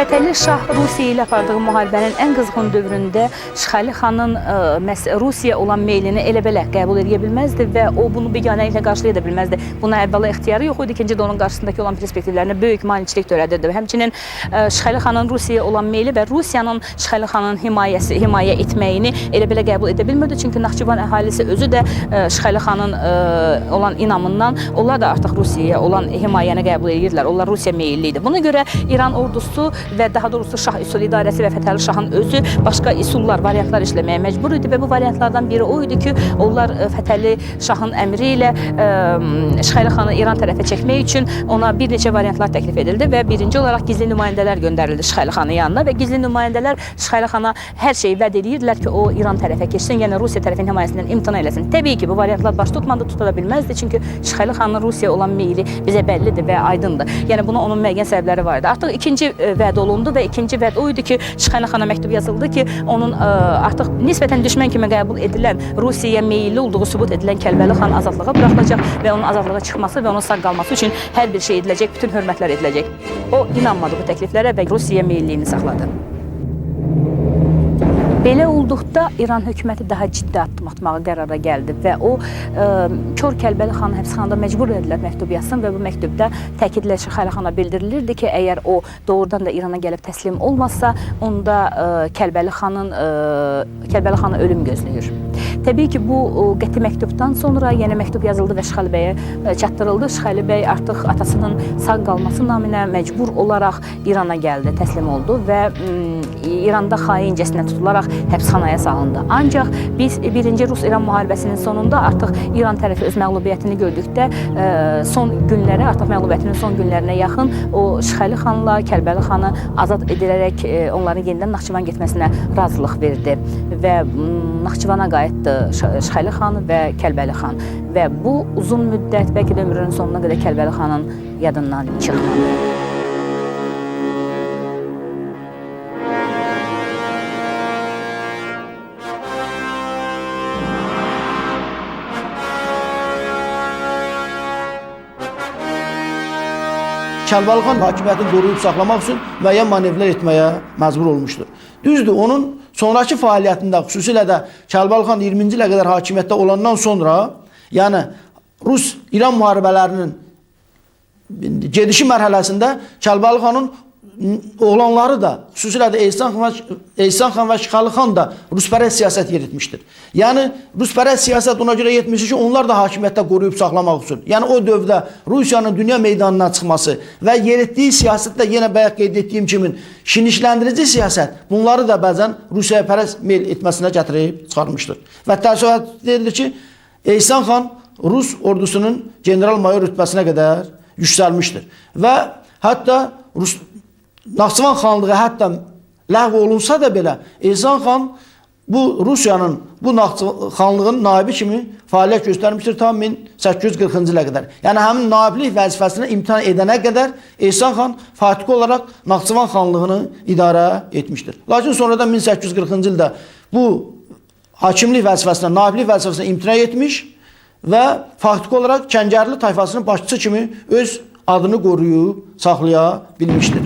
Fətəli Şah Rusiya ilə apardığı müharibənin ən qızğın dövründə Şıxəli xanın Rusiya olan meylini elə belə qəbul edə bilməzdi və o bunu biganəliklə qarşılaya da bilməzdi. Buna əvvəla ixtiyarı yox idi, ikinci də onun qarşısındakı olan perspektivlərinə böyük maneçilik törədirdi. Həmçinin Şıxəli xanın Rusiyaya olan meyli və Rusiyanın Şıxəli xanın himayə etməyini elə belə qəbul edə bilmirdi. Çünki Naxçıvan əhalisi özü də Şıxəli xanın olan inamından onlar da artıq Rusiyaya olan himayəni qəbul edirdilər. Onlar Rusiya meyilli idi. Buna görə İran ordusu və daha doğrusu şah üsul idarəsi və Fətəli Şahın özü başqa üsullar, variantlar işləməyə məcbur idi və bu variantlardan biri o idi ki, onlar Fətəli Şahın əmri ilə İşğali xanı İran tərəfə çəkmək üçün ona bir neçə variantlar təklif edildi və birinci olaraq gizli nümayəndələr göndərildi İşğali xanın yanına və gizli nümayəndələr İşğali xana hər şeyi vəd edirdilər ki, o İran tərəfə keçsin, yəni Rusiya tərəfinin himayəsindən imtina eləsin. Təbii ki, bu variantlar baş tutmadı, tuta bilməzdi, çünki İşğali xanın Rusiya olan meyli bizə bəllidir və aydındır. Yəni buna onun müəyyən səbəbləri var idi. Artıq ikinci vəd olundu və ikinci vəd o idi ki, İşğali xana məktub yazıldı ki, onun artıq nisbətən düşmən kimi qəbul edilən, Rusiyaya meyilli olduğu sübut edilən Kəlbəli xan azadlığa buraxılacaq və onun azadlığa çıxması və onun sağ qalması üçün hər bir şey ediləcək, bütün hörmətlər ediləcək. O inanmadı bu təkliflərə və Rusiyaya meyilliyini saxladı. Belə olduqda İran hökuməti daha ciddi addım atmağa qərara gəldi və o Kor Kəlbəli xanı həbsxanada məcbur edilər məktub yazsın və bu məktubda təkidlə İşğali xana bildirilirdi ki, əgər o doğrudan da İrana gəlib təslim olmazsa, onda Kəlbəli xanı ölüm gözləyir. Təbii ki, bu qəti məktubdan sonra yeni məktub yazıldı və İşğali bəyə çatdırıldı. İşğali bəy artıq atasının sağ qalması naminə məcbur olaraq İrana gəldi, təslim oldu və İranda xaincəsinə tutularaq həbsxanaya salındı. Ancaq biz birinci Rus-İran müharibəsinin sonunda artıq İran tərəfi öz məğlubiyyətini gördükdə son günlərə, artıq məğlubiyyətinin son günlərinə yaxın o İşğali xanla Kəlbəli xanı azad edilərək onların yenidən Naxçıvan getməsinə razılıq verdi və Naxçıvana qayıtdı İşğali xan və Kəlbəli xan və bu uzun müddət, bəlkə də ömrünün sonuna qədər Kəlbəli xanın yadından çıxmadı. Kəlbəli xan hakimiyyətini qoruyub saxlamaq üçün müəyyən manevrlər etməyə məcbur olmuşdur. Düzdür, onun sonraki fəaliyyətində, xüsusilə də Kəlbəli xan 20-ci ilə qədər hakimiyyətdə olandan sonra, yəni Rus-İran müharibələrinin gedişi mərhələsində Kəlbəli xanın oğlanları da, xüsusilə də Ehsan xan və İşğali xan da Ruspərəst siyasət yeritmişdir. Yəni, Ruspərəst siyasət ona görə yetmişdir ki, onlar da hakimiyyətdə qoruyub saxlamaq üçün. Yəni, o dövrdə Rusiyanın dünya meydanına çıxması və yeritdiyi siyasətdə yenə bayaq qeyd etdiyim kimi şinişləndirici siyasət bunları da bəzən Rusiyaya pərəst meyl etməsinə gətirib çıxarmışdır. Və təəssürat edilir ki, Ehsan xan Rus ordusunun general-mayor rütbəsinə qədər yüksəlmişdir. Və hətta Naxçıvan xanlığı hətta ləğv olunsa da belə, Ehsan xan bu Rusiyanın bu xanlığın naibi kimi fəaliyyət göstərmişdir tam 1840-cı ilə qədər. Yəni həmin naiblik vəzifəsini imtina edənə qədər Ehsan xan faktiki olaraq Naxçıvan xanlığını idarə etmişdir. Lakin sonradan 1840-cı ildə bu hakimlik vəzifəsindən, naiblik vəzifəsindən imtina etmiş və faktiki olaraq Kəngərli tayfasının başçısı kimi öz adını qoruyub saxlaya bilmişdir.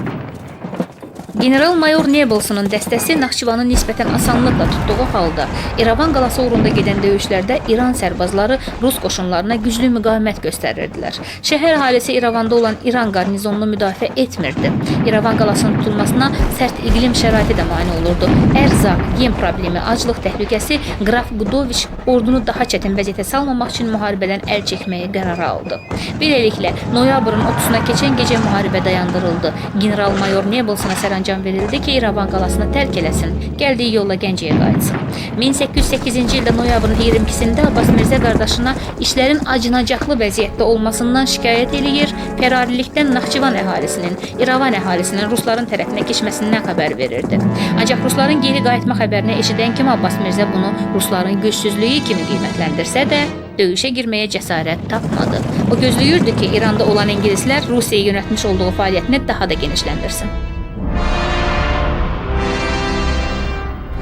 General-mayor Nebelsonun dəstəsi Naxçıvanı nisbətən asanlıqla tutduğu halda İrəvan qalası uğrunda gedən döyüşlərdə İran sərbazları Rus qoşunlarına güclü müqavimət göstərirdilər. Şəhər əhalisi İrəvanda olan İran qarnizonunu müdafiə etmirdi. İrəvan qalasının tutulmasına sərt iqlim şəraiti də mane olurdu. Ərzaq, yem problemi, aclıq təhlükəsi Qraf Qudoviç ordunu daha çətin vəziyyətə salmamaq üçün müharibədən əl çəkməyə qərar aldı. Beləliklə, noyabrın 30-na keçən gecə müharibə dayandırıldı. General-mayor Nebelsona sərəncam verildi ki, İrəvan qalasını tərk eləsin, gəldiyi yolla Gəncəyə qayıtsın. 1808-ci ildə noyabrın 22-sində Abbas Mirzə qardaşına işlərin acınacaqlı vəziyyətdə olmasından şikayət eləyir, fərarilikdən Naxçıvan əhalisinin, İrəvan əhalisinin Rusların tərəfinə keçməsindən xəbər verirdi. Ancaq Rusların geri qayıtma xəbərini eşidən kimi Abbas Mirzə bunu Rusların gücsüzlüyü kimi qiymətləndirsə də, döyüşə girməyə cəsarət tapmadı. O gözləyirdi ki, İranda olan ingilislər Rusiyaya yönətmiş olduğu fəaliyyətini daha da genişləndirsin.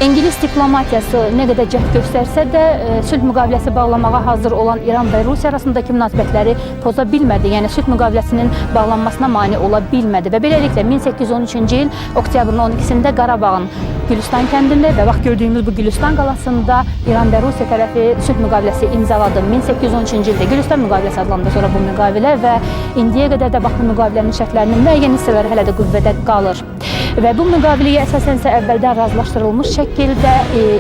İngilis diplomatiyası nə qədər cəhd göstərsə də sülh müqaviləsi bağlamağa hazır olan İran və Rusiya arasındakı münasibətləri poza bilmədi. Yəni sülh müqaviləsinin bağlanmasına mane ola bilmədi və beləliklə 1813-cü il oktyabrın 12-sində Qarabağın Gülüstan kəndində və vaxt gördüyümüz bu Gülüstan qalasında İran və Rusiya tərəfi sülh müqaviləsi imzaladı. 1813-cü ildə Gülüstan müqaviləsi adlandı sonra bu müqavilə və indiyə qədər də bax bu müqavilənin şərtlərinin müəyyən hissələri hələ də qüvvədə qalır. və bu müqaviləyə əsasən isə əvvəldən razılaşdırılmış şəkildə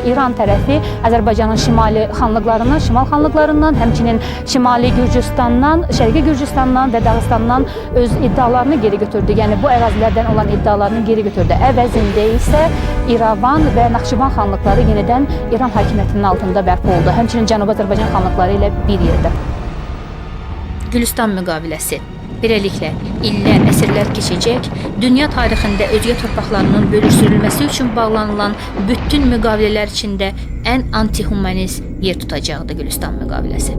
İran tərəfi Azərbaycanın şimali xanlıqlarından, şimal xanlıqlarından, həmçinin Şimali Gürcüstandan, Şərqi Gürcüstandan və Dağıstandan öz iddialarını geri götürdü. Yəni bu ərazilərdən olan iddialarını geri götürdü. Əvəzində isə İrəvan və Naxçıvan xanlıqları yenidən İran hakimiyyətinin altında bərpa oldu. Həmçinin Cənubi Azərbaycan xanlıqları ilə bir yerdə. Gülüstan müqaviləsi. Beləliklə, illər, əsrlər keçəcək, dünya tarixində özgə torpaqlarının bölüşdürülməsi üçün bağlanılan bütün müqavilələr içində ən antihumanist yer tutacaqdı Gülüstan müqaviləsi.